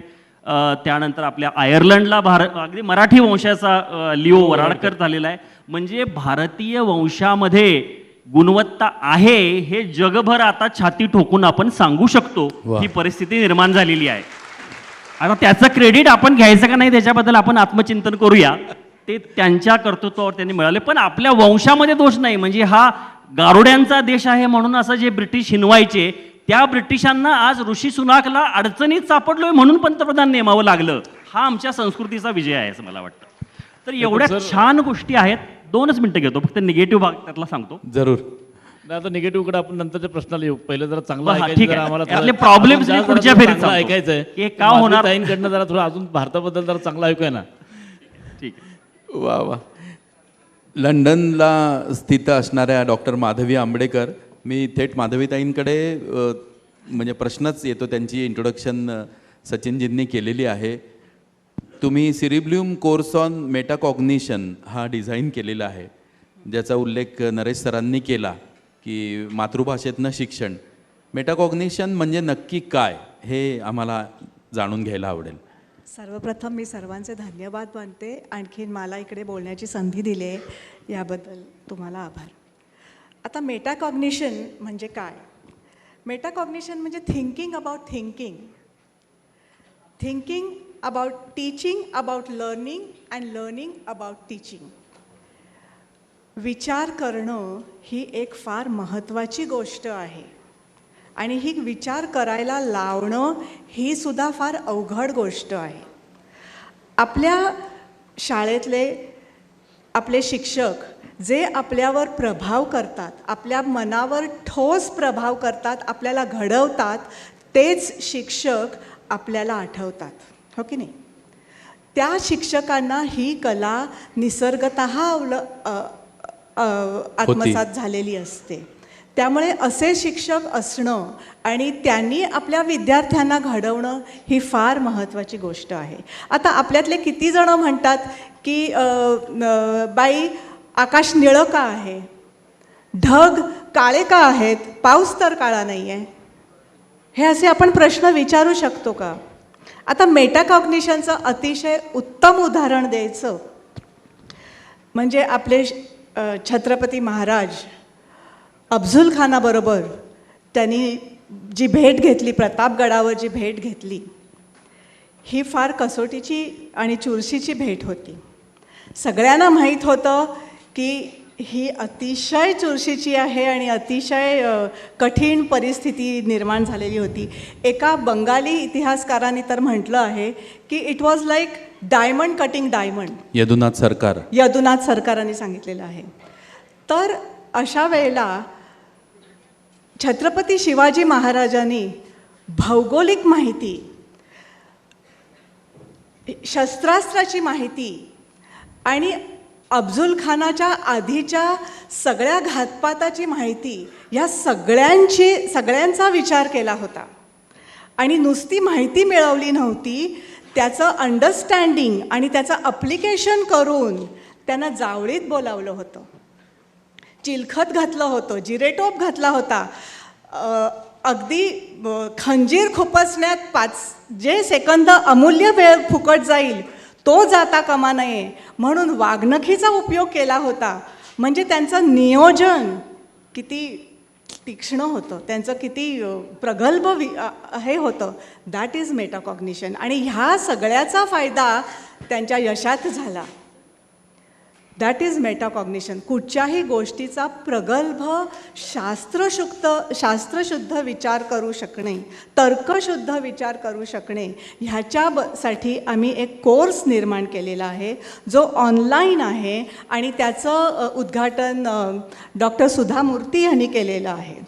त्यानंतर आपल्या आयर्लंडला अगदी मराठी वंशाचा लिओ वराडकर झालेला आहे. म्हणजे भारतीय वंशामध्ये गुणवत्ता आहे हे जगभर आता छाती ठोकून आपण सांगू शकतो. ही परिस्थिती निर्माण झालेली आहे. आता त्याचं क्रेडिट आपण घ्यायचं का नाही त्याच्याबद्दल आपण आत्मचिंतन करूया. ते त्यांच्या कर्तृत्वावर त्यांनी मिळाले, पण आपल्या वंशामध्ये दोष नाही. म्हणजे हा गारुड्यांचा देश आहे म्हणून असं जे ब्रिटिश हिनवायचे त्या ब्रिटिशांना आज ऋषी सुनाकला अडचणीत सापडलोय म्हणून पंतप्रधान नेमावं लागलं. हा आमच्या संस्कृतीचा विजय आहे असं मला वाटतं. तर एवढ्या छान गोष्टी आहेत. 2च मिनिटं घेतो, फक्त निगेटिव्ह भाग त्यातला सांगतो. जरूर. आता निगेटिव्हकडे आपण नंतरच्या प्रश्नाला येऊ. पहिलं जरा चांगलं ठीक ऐकायचं, आहे. जरा आम्हाला यातले problems जरा पुढच्या थोडं फेरीत चांगलं सांगतो. ऐकायचंय. हे का होणार? ताईंकडनं जरा थोडं अजून भारताबद्दल जरा चांगलं ऐकूया ना. ठीक आहे. वा वा. लंडनला स्थित असणाऱ्या डॉक्टर माधवी आंबडेकर, मी थेट माधवीताईंकडे म्हणजे प्रश्नच येतो. त्यांची इंट्रोडक्शन सचिनजींनी केलेली आहे. तुम्ही सिरिब्ल्यूम कोर्स ऑन मेटाकॉग्निशन हा डिझाईन केलेला आहे, ज्याचा उल्लेख नरेश सरांनी केला की मातृभाषेतनं शिक्षण. मेटाकॉग्निशन म्हणजे नक्की काय हे आम्हाला जाणून घ्यायला आवडेल. सर्वप्रथम मी सर्वांचे धन्यवाद मानते. आणखीन मला इकडे बोलण्याची संधी दिली आहे याबद्दल तुम्हाला आभार. आता मेटाकॉग्निशन म्हणजे काय? मेटाकॉग्निशन म्हणजे thinking about thinking, thinking about teaching, about learning and learning about teaching. विचार करणं ही एक फार महत्त्वाची गोष्ट आहे आणि ही विचार करायला लावणं ही सुद्धा फार अवघड गोष्ट आहे. आपल्या शाळेतले आपले शिक्षक जे आपल्यावर प्रभाव करतात, आपल्या मनावर ठोस प्रभाव करतात, आपल्याला घडवतात, तेच शिक्षक आपल्याला आठवतात, हो की नाही? त्या शिक्षकांना ही कला निसर्गतः आत्मसात झालेली असते. त्यामुळे असे शिक्षक असणं आणि त्यांनी आपल्या विद्यार्थ्यांना घडवणं ही फार महत्त्वाची गोष्ट आहे. आता आपल्यातले किती जण म्हणतात की बाई आकाश निळं का आहे, ढग काळे का आहेत, पाऊस तर काळा नाही आहे. हे असे आपण प्रश्न विचारू शकतो का? आता मेटाकॉग्निशनचं अतिशय उत्तम उदाहरण द्यायचं म्हणजे आपले छत्रपती महाराज अफझल खानाबरोबर त्यांनी जी भेट घेतली, प्रतापगडावर जी भेट घेतली, ही फार कसोटीची आणि चुरशीची भेट होती. सगळ्यांना माहीत होतं की ही अतिशय चुरशीची आहे आणि अतिशय कठीण परिस्थिती निर्माण झालेली होती. एका बंगाली इतिहासकारांनी तर म्हटलं आहे की it was like diamond cutting diamond. Yadunath सरकारांनी सांगितलेलं आहे. तर अशा वेळेला छत्रपती शिवाजी महाराजांनी भौगोलिक माहिती, शस्त्रास्त्राची माहिती आणि अफझल खानाच्या आधीच्या सगळ्या घातपाताची माहिती, ह्या सगळ्यांचा विचार केला होता. आणि नुसती माहिती मिळवली नव्हती, त्याचं अंडरस्टँडिंग आणि त्याचं अप्लिकेशन करून त्यांना जावळीत बोलावलं होतं, चिलखत घातलं होतं, जिरेटोप घातला होता. अगदी खंजीर खुपसण्यात जे सेकंद अमूल्य वेळ फुकट जाईल तो जाता कामा नये म्हणून वाघनखीचा उपयोग केला होता. म्हणजे त्यांचं नियोजन किती तीक्ष्ण होतं, त्यांचं किती प्रगल्भ हे होतं. That is metacognition. आणि ह्या सगळ्याचा फायदा त्यांच्या यशात झाला. That is metacognition. कुठच्याही गोष्टीचा प्रगल्भ शास्त्रशुद्ध विचार करू शकणे, तर्कशुद्ध विचार करू शकणे, ह्याच्यासाठी आम्ही एक कोर्स निर्माण केलेला आहे जो ऑनलाईन आहे आणि त्याचं उद्घाटन डॉक्टर सुधा मूर्ती यांनी केलेलं आहे.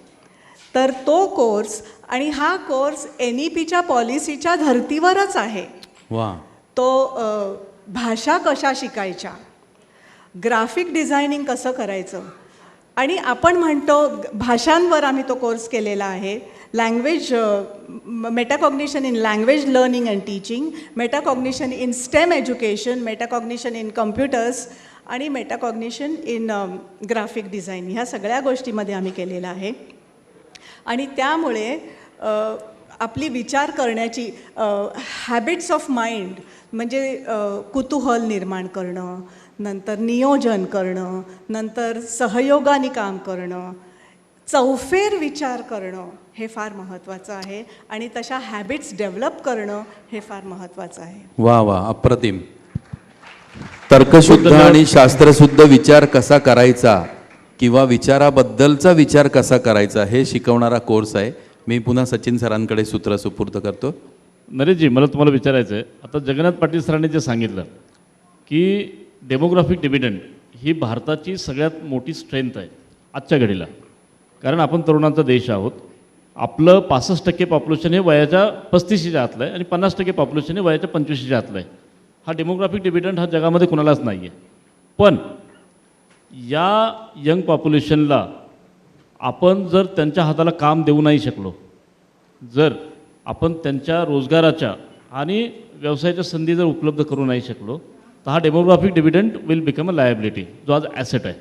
तर तो कोर्स आणि हा कोर्स NEPच्या पॉलिसीच्या धर्तीवरच आहे. तो भाषा कशा शिकायच्या, ग्राफिक डिझायनिंग कसं करायचं, आणि आपण म्हणतो भाषांवर आम्ही तो कोर्स केलेला आहे. Language metacognition in language learning and teaching, metacognition in STEM education, metacognition in computers आणि मेटाकॉग्निशन इन ग्राफिक डिझाईन, ह्या सगळ्या गोष्टीमध्ये आम्ही केलेलं आहे. आणि त्यामुळे आपली विचार करण्याची हॅबिट्स ऑफ माइंड म्हणजे कुतूहल निर्माण करणं, नंतर नियोजन करणं, नंतर सहयोगाने काम करणं, चौफेर विचार करणं हे फार महत्त्वाचं आहे. आणि तशा हॅबिट्स डेव्हलप करणं हे फार महत्त्वाचं आहे. वा, अप्रतिम. तर्कशुद्ध आणि शास्त्रशुद्ध विचार कसा करायचा किंवा विचाराबद्दलचा विचार कसा करायचा हे शिकवणारा कोर्स आहे. मी पुन्हा सचिन सरांकडे सूत्र सुपूर्द करतो. नरेशजी, मला तुम्हाला विचारायचं आहे, आता जगन्नाथ पाटील सरांनी जे सांगितलं की डेमोग्राफिक डिव्हिडंड ही भारताची सगळ्यात मोठी स्ट्रेंथ आहे आजच्या घडीला. कारण आपण तरुणांचा देश आहोत. आपलं 65% पॉप्युलेशन हे वयाच्या 35च्या आतलं आहे आणि 50% पॉप्युलेशन हे वयाच्या 25च्या आतलं आहे. हा डेमोग्राफिक डिव्हिडंड हा जगामध्ये कुणालाच नाही आहे. पण या यंग पॉप्युलेशनला आपण जर त्यांच्या हाताला काम देऊ नाही शकलो, जर आपण त्यांच्या रोजगाराच्या आणि व्यवसायाच्या संधी जर उपलब्ध करू नाही शकलो, तर हा demographic dividend will become a liability, जो आज ॲसेट आहे.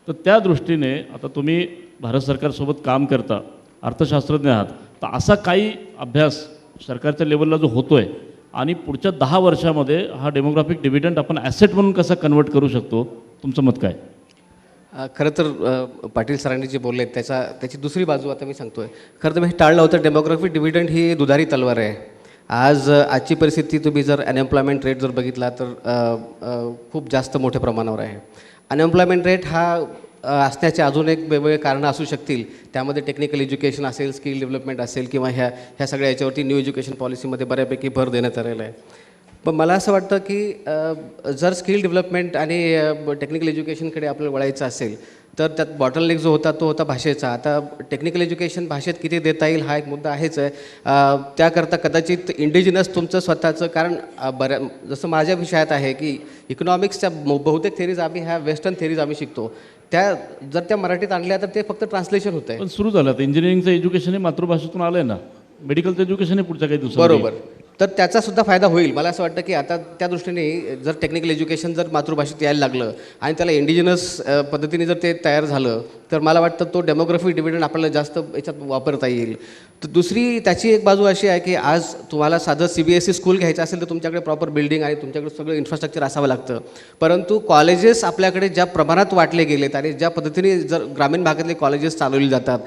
तर त्या दृष्टीने आता तुम्ही भारत सरकारसोबत काम करता, अर्थशास्त्रज्ञ आहात, तर असा काही अभ्यास सरकारच्या लेवलला जो होतो आहे आणि पुढच्या 10 वर्षामध्ये हा डेमोग्राफिक डिव्हिडंड आपण ॲसेट म्हणून कसा कन्वर्ट करू शकतो, तुमचं मत काय? खरं तर पाटील सरांनी जे बोलले त्याची दुसरी बाजू आता मी सांगतो आहे. खरं तर मी टाळलं होतं. डेमोग्राफिक डिव्हिडंड ही दुधारी तलवार आहे. आजची परिस्थिती तुम्ही जर अनएम्प्लॉयमेंट रेट जर बघितला तर खूप जास्त मोठ्या प्रमाणावर आहे. अनएम्प्लॉयमेंट रेट हा असण्याचे अजून एक वेगवेगळे कारणं असू शकतील. त्यामध्ये टेक्निकल एज्युकेशन असेल, स्किल डेव्हलपमेंट असेल किंवा ह्या सगळ्या याच्यावरती न्यू एज्युकेशन पॉलिसीमध्ये बऱ्यापैकी भर देण्यात आलेला आहे. पण मला असं वाटतं की जर स्किल डेव्हलपमेंट आणि टेक्निकल एज्युकेशनकडे आपल्याला वळायचं असेल तर त्यात बॉटलनेक जो होता तो होता भाषेचा. आता टेक्निकल एज्युकेशन भाषेत किती देता येईल हा एक मुद्दा आहेच आहे. त्याकरता कदाचित इंडिजिनस तुमचं स्वतःचं, कारण जसं माझ्या विषयात आहे की इकॉनॉमिक्सच्या बहुतेक थेरीज आम्ही ह्या वेस्टर्न थेरीज आम्ही शिकतो, जर त्या मराठीत आणल्या तर ते फक्त ट्रान्सलेशन होतं आहे. पण सुरू झालं, तर इंजिनिअरिंगचं एज्युकेशन हे मातृभाषेतून आलं आहे ना. मेडिकलचं एज्युकेशन आहे पुढच्या काही दिवसात. बरोबर. तर त्याचा सुद्धा फायदा होईल. मला असं वाटतं की आता त्या दृष्टीने जर टेक्निकल एज्युकेशन जर मातृभाषेत यायला लागलं आणि त्याला इंडिजिनस पद्धतीने जर ते तयार झालं तर मला वाटतं तो डेमोग्राफिक डिव्हिडंड आपल्याला जास्त याच्यात वापरता येईल. तर दुसरी त्याची एक बाजू अशी आहे की आज तुम्हाला साधं CBSE स्कूल घ्यायचं असेल तर तुमच्याकडे प्रॉपर बिल्डिंग आणि तुमच्याकडे सगळं इन्फ्रास्ट्रक्चर असावं लागतं. परंतु कॉलेजेस आपल्याकडे ज्या प्रमाणात वाटले गेलेत आणि ज्या पद्धतीने जर ग्रामीण भागातले कॉलेजेस चालवली जातात,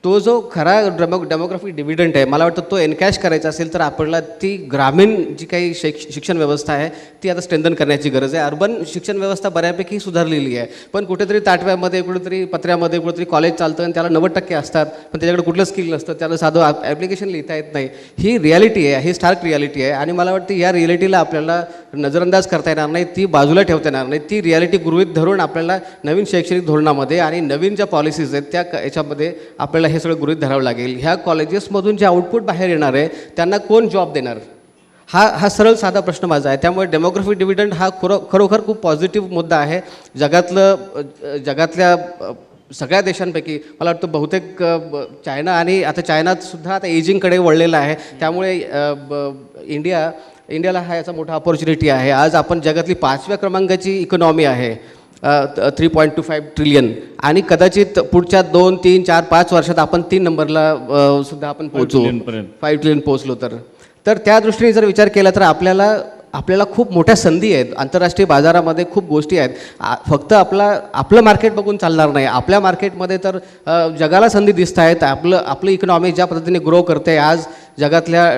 तो जो खरा डेमोग्राफिक डिव्हिडंड आहे मला वाटतं तो एनकॅश करायचा असेल तर आपल्याला ती ग्रामीण जी काही शिक्षण व्यवस्था आहे ती आता स्ट्रेंथन करण्याची गरज आहे. अर्बन शिक्षण व्यवस्था बऱ्यापैकी सुधारलेली आहे, पण कुठेतरी ताटव्यामध्ये, कुठेतरी पत्र्यामध्ये, कुठेतरी कॉलेज चालतं आणि त्याला 90% असतात, पण त्याच्याकडे कुठलं स्किल नसतं, त्याला साधं ॲप्लिकेशन लिहिता येत नाही. ही रियालिटी आहे, ही स्टार्क रियालिटी आहे आणि मला वाटतं या रियालिटीला आपल्याला नजरअंदाज करता येणार नाही, ती बाजूला ठेवता येणार नाही. ती रियालिटी गृहीत धरून आपल्याला नवीन शैक्षणिक धोरणामध्ये आणि नवीन ज्या पॉलिसीज आहेत त्या याच्यामध्ये आपल्याला हे सगळं गृहीत धरावं लागेल. ह्या कॉलेजेसमधून जे आउटपुट बाहेर येणार आहे त्यांना कोण जॉब देणार, हा सरळ साधा प्रश्न माझा आहे. त्यामुळे डेमोग्राफिक डिव्हिडंड हा खरोखर खूप पॉझिटिव्ह मुद्दा आहे. जगातल्या सगळ्या देशांपैकी मला वाटतं बहुतेक चायना आणि आता चायनात सुद्धा आता एजिंगकडे वळलेला आहे. त्यामुळे इंडियाला हा याचा मोठा ऑपॉर्च्युनिटी आहे. आज आपण जगातली 5व्या क्रमांकाची इकॉनॉमी आहे, 3.25 ट्रिलियन, आणि कदाचित पुढच्या 2, 3, 4, 5 वर्षात आपण 3 नंबरला सुद्धा आपण पोहोचू, 5 ट्रिलियन पोहोचलो तर त्या दृष्टीने जर विचार केला तर आपल्याला खूप मोठ्या संधी आहेत. आंतरराष्ट्रीय बाजारामध्ये खूप गोष्टी आहेत. फक्त आपलं मार्केट बघून चालणार नाही. आपल्या मार्केटमध्ये तर जगाला संधी दिसत आहेत. आपलं इकॉनॉमी ज्या पद्धतीने ग्रो करते, आज जगातल्या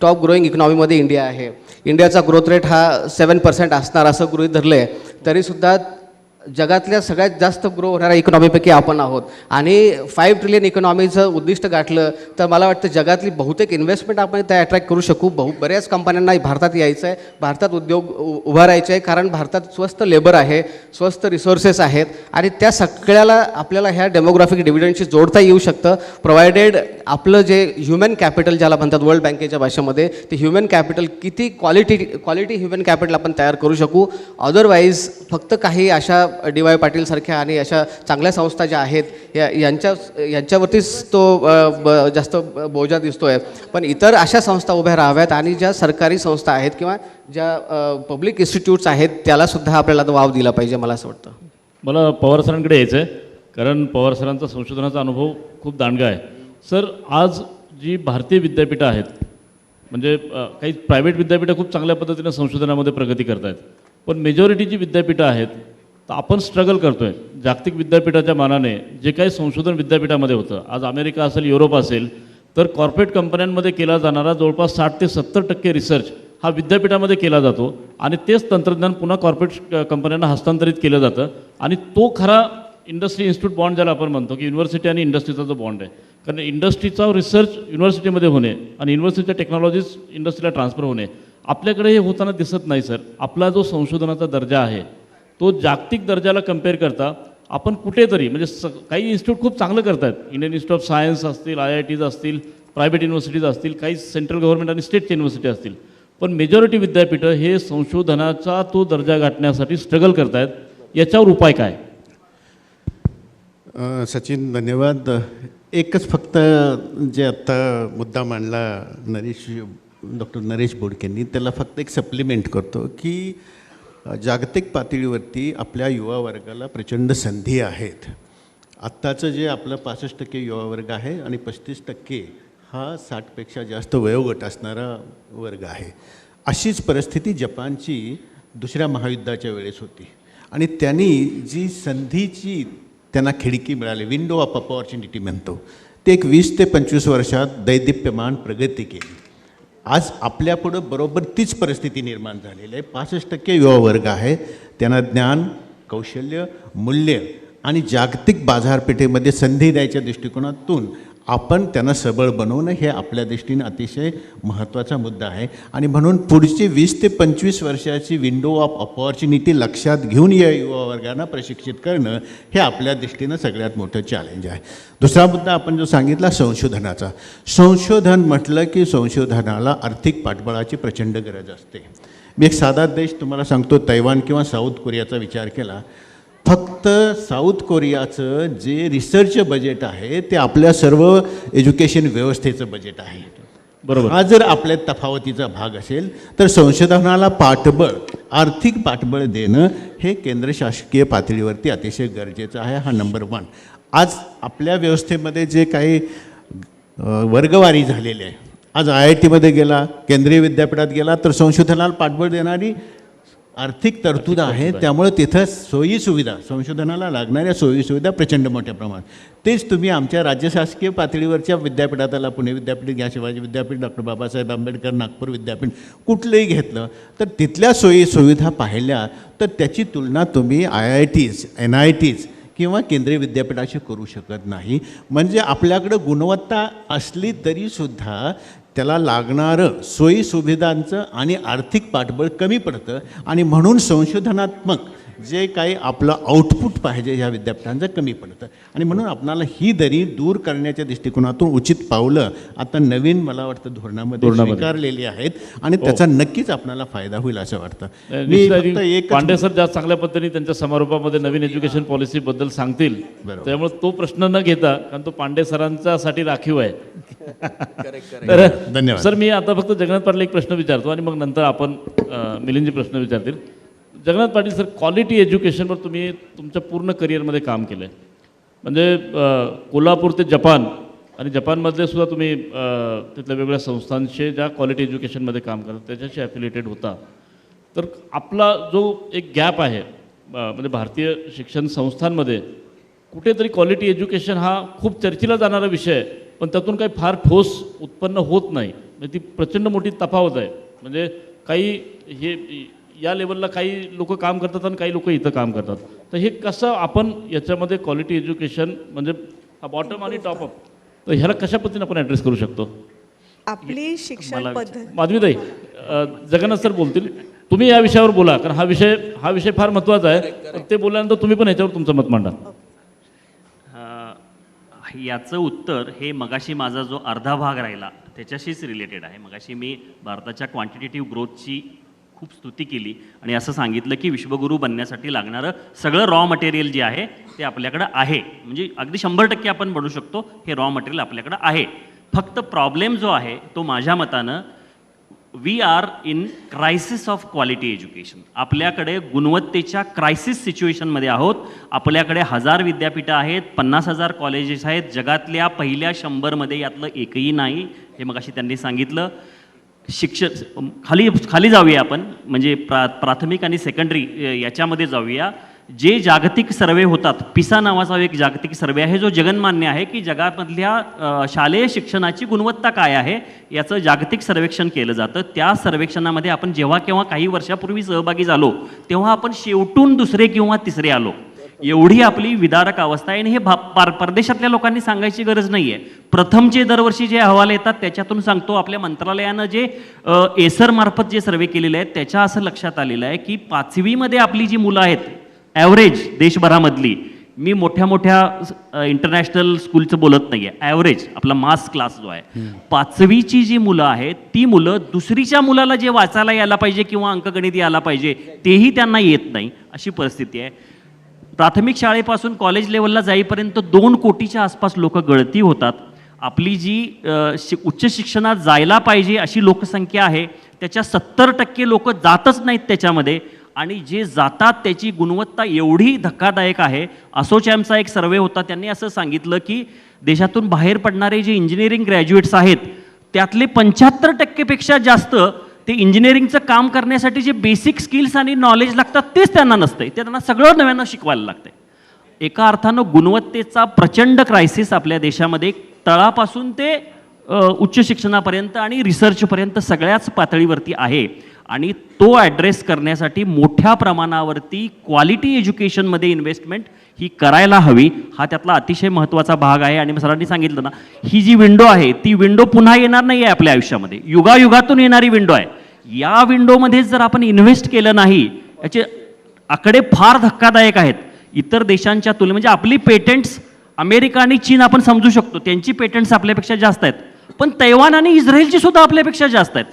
टॉप ग्रोईंग इकॉनॉमीमध्ये इंडिया आहे. इंडियाचा ग्रोथ रेट हा 7% असणार असं गृहीत धरलं आहे, तरीसुद्धा जगातल्या सगळ्यात जास्त ग्रो होणाऱ्या इकॉनॉमीपैकी आपण आहोत. आणि 5 ट्रिलियन इकॉनॉमीचं उद्दिष्ट गाठलं तर मला वाटतं जगातली बहुतेक इन्व्हेस्टमेंट आपण त्या अट्रॅक्ट करू शकू. बऱ्याच कंपन्यांना भारतात यायचं आहे, भारतात उद्योग उभारायचे आहे, कारण भारतात स्वस्त लेबर आहे, स्वस्त रिसोर्सेस आहेत आणि त्या सगळ्याला आपल्याला ह्या डेमोग्राफिक डिव्हिडंडशी जोडता येऊ शकतं, प्रोव्हायडेड आपलं जे ह्युमन कॅपिटल ज्याला म्हणतात वर्ल्ड बँकेच्या भाषेमध्ये, ते ह्युमन कॅपिटल किती क्वालिटी ह्युमन कॅपिटल आपण तयार करू शकू. अदरवाईज फक्त काही अशा DY पाटील सारख्या आणि अशा चांगल्या संस्था ज्या आहेत यांच्यावरतीच तो जास्त बोजा दिसतोय. पण इतर अशा संस्था उभ्या राहाव्यात आणि ज्या सरकारी संस्था आहेत किंवा ज्या पब्लिक इन्स्टिट्यूट्स आहेत त्यालासुद्धा आपल्याला वाव दिला पाहिजे, मला असं वाटतं. मला पवार सरांकडे यायचं आहे, कारण पवार सरांचा संशोधनाचा अनुभव खूप दांडगा आहे. सर, आज जी भारतीय विद्यापीठं आहेत, म्हणजे काही प्रायव्हेट विद्यापीठं खूप चांगल्या पद्धतीनं संशोधनामध्ये प्रगती करत आहेत, पण मेजॉरिटी जी विद्यापीठं आहेत तर आपण स्ट्रगल करतो आहे. जागतिक विद्यापीठाच्या मानाने जे काही संशोधन विद्यापीठामध्ये होतं, आज अमेरिका असेल, युरोप असेल, तर कॉर्पोरेट कंपन्यांमध्ये केला जाणारा जवळपास 60 ते 70% रिसर्च हा विद्यापीठामध्ये केला जातो आणि तेच तंत्रज्ञान पुन्हा कॉर्पोरेट कंपन्यांना हस्तांतरित केलं जातं. आणि तो खरा इंडस्ट्री इन्स्टिट्यूट बॉन्ड ज्याला आपण म्हणतो की युनिव्हर्सिटी आणि इंडस्ट्रीचा जो बॉन्ड आहे, कारण इंडस्ट्रीचा रिसर्च युनिव्हर्सिटीमध्ये होणे आणि युनिव्हर्सिटीच्या टेक्नॉलॉजीज इंडस्ट्रीला ट्रान्सफर होणे, आपल्याकडे हे होताना दिसत नाही. सर, आपला जो संशोधनाचा दर्जा आहे तो जागतिक दर्जाला कम्पेअर करता आपण कुठेतरी म्हणजे काही इन्स्टिट्यूट खूप चांगलं करत आहेत, इंडियन इन्स्टिट्यूट ऑफ सायन्स असतील, IITs असतील, प्रायव्हेट युनिव्हर्सिटीज असतील, काही सेंट्रल गव्हर्नमेंट आणि स्टेट युनिव्हर्सिटी असतील, पण मेजॉरिटी विद्यापीठं हे संशोधनाचा तो दर्जा गाठण्यासाठी स्ट्रगल करत आहेत. याच्यावर उपाय काय? सचिन, धन्यवाद. एकच फक्त जे आत्ता मुद्दा मांडला डॉक्टर नरेश बोडकेंनी, त्याला फक्त एक सप्लिमेंट करतो की जागतिक पातळीवरती आपल्या युवा वर्गाला प्रचंड संधी आहेत. आत्ताचं जे आपलं 65% युवा वर्ग आहे आणि 35% हा 60पेक्षा जास्त वयोगट असणारा वर्ग आहे. अशीच परिस्थिती जपानची दुसऱ्या महायुद्धाच्या वेळेस होती आणि त्यांनी जी संधीची त्यांना खिडकी मिळाली, विंडो ऑफ अपॉर्च्युनिटी म्हणतो, ते एक 20 ते 25 वर्षात दैदिप्यमान प्रगती केली. आज आपल्यापुढं बरोबर तीच परिस्थिती निर्माण झालेली आहे. 65% युवा वर्ग आहे, त्यांना ज्ञान, कौशल्य, मूल्य आणि जागतिक बाजारपेठेमध्ये संधी द्यायच्या दृष्टिकोनातून आपण त्यांना सबळ बनवणं हे आपल्या दृष्टीने अतिशय महत्त्वाचा मुद्दा आहे. आणि म्हणून पुढची 20 ते 25 वर्षाची विंडो ऑफ अपॉर्च्युनिटी लक्षात घेऊन या युवा वर्गांना प्रशिक्षित करणं हे आपल्या दृष्टीनं सगळ्यात मोठं चॅलेंज आहे. दुसरा मुद्दा आपण जो सांगितला संशोधनाचा. संशोधन म्हटलं की संशोधनाला आर्थिक पाठबळाची प्रचंड गरज असते. मी एक साधा देश तुम्हाला सांगतो, तैवान किंवा साऊथ कोरियाचा विचार केला, फक्त साऊथ कोरियाचं जे रिसर्च बजेट आहे ते आपल्या सर्व एज्युकेशन व्यवस्थेचं बजेट आहे. बरोबर. हा जर आपल्या तफावतीचा भाग असेल तर संशोधनाला पाठबळ, आर्थिक पाठबळ देणं हे केंद्र शासकीय पातळीवरती अतिशय गरजेचं आहे. हा नंबर 1. आज आपल्या व्यवस्थेमध्ये जे काही वर्गवारी झालेली आहे, आज IIT गेला, केंद्रीय विद्यापीठात गेला तर संशोधनाला पाठबळ देणारी आर्थिक तरतूद आहे. त्यामुळे तिथं सोयीसुविधा, संशोधनाला लागणाऱ्या सोयीसुविधा प्रचंड मोठ्या प्रमाणात. तेच तुम्ही आमच्या राज्य शासकीय पातळीवरच्या विद्यापीठाला, पुणे विद्यापीठ घ्या, शिवाजी विद्यापीठ, डॉक्टर बाबासाहेब आंबेडकर, नागपूर विद्यापीठ, कुठलंही घेतलं तर तिथल्या सोयीसुविधा पाहिल्या तर त्याची तुलना तुम्ही IITs, NITs किंवा केंद्रीय विद्यापीठाशी करू शकत नाही. म्हणजे आपल्याकडं गुणवत्ता असली तरीसुद्धा त्याला लागणारं सोयीसुविधांचं आणि आर्थिक पाठबळ कमी पडतं आणि म्हणून संशोधनात्मक जे काही आपलं आउटपुट पाहिजे ह्या विद्यापीठांचं कमी पडतं. आणि म्हणून आपणाला ही दरी दूर करण्याच्या दृष्टिकोनातून उचित पावलं आता नवीन मला वाटतं धोरणामध्ये स्वीकारलेली आहेत आणि त्याचा नक्कीच आपल्याला फायदा होईल असं वाटतं. मी फक्त एक पांडे सर जास्त चांगल्या पद्धतीने त्यांच्या समारोपामध्ये नवीन एज्युकेशन पॉलिसीबद्दल सांगतील. त्यामुळे तो प्रश्न न घेता, कारण तो पांडे सरांच्यासाठी राखीव आहे. तर धन्यवाद. सर, मी आता फक्त जगन्नाथ पाटील एक प्रश्न विचारतो आणि मग नंतर आपण मिलिंदजी प्रश्न विचारतील. जगन्नाथ पाटील सर, क्वालिटी एज्युकेशनवर तुम्ही तुमच्या पूर्ण करिअरमध्ये काम केलं आहे. म्हणजे कोल्हापूर ते जपान आणि जपानमधले सुद्धा तुम्ही तिथल्या वेगवेगळ्या संस्थांचे ज्या क्वालिटी एज्युकेशनमध्ये काम करतात त्याच्याशी ॲफिलिएटेड होता. तर आपला जो एक गॅप आहे म्हणजे भारतीय शिक्षण संस्थांमध्ये कुठेतरी क्वालिटी एज्युकेशन हा खूप चर्चेला जाणारा विषय आहे, पण त्यातून काही फार ठोस उत्पन्न होत नाही. म्हणजे ती प्रचंड मोठी तफावत आहे. म्हणजे काही हे या लेवलला काही लोक काम करतात आणि काही लोक इथं काम करतात. तर हे कसं आपण याच्यामध्ये क्वालिटी एज्युकेशन म्हणजे बॉटम आणि टॉप अप, तर ह्याला कशा पद्धतीने आपण ॲड्रेस करू शकतो? आपली शिक्षण पद्धत माधवीताई, जगन्नाथ सर बोलतील, तुम्ही या विषयावर बोला, कारण हा विषय फार महत्त्वाचा आहे. ते बोलल्यानंतर तुम्ही पण याच्यावर तुमचं मत मांडा. याचं उत्तर हे मगाशी माझा जो अर्धा भाग राहिला त्याच्याशीच रिलेटेड आहे. मगाशी मी भारताच्या क्वांटिटेटिव्ह ग्रोथची खूप स्तुती केली आणि असं सांगितलं की विश्वगुरू बनण्यासाठी लागणारं सगळं रॉ मटेरियल जे आहे ते आपल्याकडं आहे. म्हणजे अगदी 100% आपण बनू शकतो, हे रॉ मटेरियल आपल्याकडं आहे. फक्त प्रॉब्लेम जो आहे तो माझ्या मतानं we are in crisis of quality education. आपल्याकडे गुणवत्तेच्या क्रायसिस सिच्युएशनमध्ये आहोत. आपल्याकडे 1000 विद्यापीठं आहेत, 50,000 कॉलेजेस आहेत. जगातल्या पहिल्या 100मध्ये यातलं एकही नाही, हे मगाशी त्यांनी सांगितलं. शिक्षण खाली जाऊया आपण, म्हणजे प्राथमिक आणि सेकंडरी याच्यामध्ये जाऊया. जे जागतिक सर्वे होतात, पिसा नावाचा एक जागतिक सर्वे आहे जो जगन्मान्य आहे की जगामधल्या शालेय शिक्षणाची गुणवत्ता काय आहे याचं जागतिक सर्वेक्षण केलं जातं. त्या सर्वेक्षणामध्ये आपण जेव्हा केव्हा काही वर्षापूर्वी सहभागी झालो तेव्हा आपण शेवटून दुसरे किंवा तिसरे आलो. एवढी आपली विदारक अवस्था आहे. आणि हे परदेशातल्या लोकांनी सांगायची गरज नाही आहे. प्रथमचे दरवर्षी जे अहवाल येतात त्याच्यातून सांगतो, आपल्या मंत्रालयानं जे एसर मार्फत जे सर्वे केलेले आहेत त्याच्या असं लक्षात आलेलं आहे की 5वीमध्ये आपली जी मुलं आहेत ॲव्हरेज देशभरामधली, मी मोठ्या मोठ्या इंटरनॅशनल स्कूलचं बोलत नाही आहे, ॲव्हरेज आपला मास क्लास जो आहे, 5वीची जी मुलं आहेत ती मुलं दुसरीच्या मुलाला जे वाचायला यायला पाहिजे किंवा अंकगणित यायला पाहिजे तेही त्यांना येत नाही, अशी परिस्थिती आहे. प्राथमिक शाळेपासून कॉलेज लेवलला जाईपर्यंत 2 कोटीच्या आसपास लोक गळती होतात. आपली जी उच्च शिक्षणात जायला पाहिजे अशी लोकसंख्या आहे त्याच्या 70% लोक जातच नाहीत त्याच्यामध्ये. आणि जे जातात त्याची गुणवत्ता एवढी धक्कादायक आहे. असोचॅमचा एक सर्वे होता, त्यांनी असं सांगितलं की देशातून बाहेर पडणारे जे इंजिनिअरिंग ग्रॅज्युएट्स आहेत त्यातले 75%पेक्षा जास्त ते इंजिनिअरिंगचं काम करण्यासाठी जे बेसिक स्किल्स आणि नॉलेज लागतात तेच त्यांना नसतंय, ते त्यांना सगळं नव्यानं शिकवायला लागतंय. एका अर्थानं गुणवत्तेचा प्रचंड क्रायसिस आपल्या देशामध्ये तळापासून ते उच्च शिक्षणापर्यंत आणि रिसर्चपर्यंत सगळ्याच पातळीवरती आहे. आणि तो ॲड्रेस करण्यासाठी मोठ्या प्रमाणावरती क्वालिटी एज्युकेशनमध्ये इन्व्हेस्टमेंट ही करायला हवी. हा त्यातला अतिशय महत्त्वाचा भाग आहे. आणि सरांनी सांगितलं ना, ही जी विंडो आहे ती विंडो पुन्हा येणार नाही आहे आपल्या आयुष्यामध्ये, युगायुगातून येणारी विंडो आहे. या विंडोमध्ये जर आपण इन्व्हेस्ट केलं नाही, याचे आकडे फार धक्कादायक आहेत. इतर देशांच्या तुलनेत म्हणजे आपली पेटंट्स अमेरिका आणि चीन आपण समजू शकतो, त्यांची पेटंट्स आपल्यापेक्षा जास्त आहेत, पण तैवान आणि इस्रायलची सुद्धा आपल्यापेक्षा जास्त आहेत.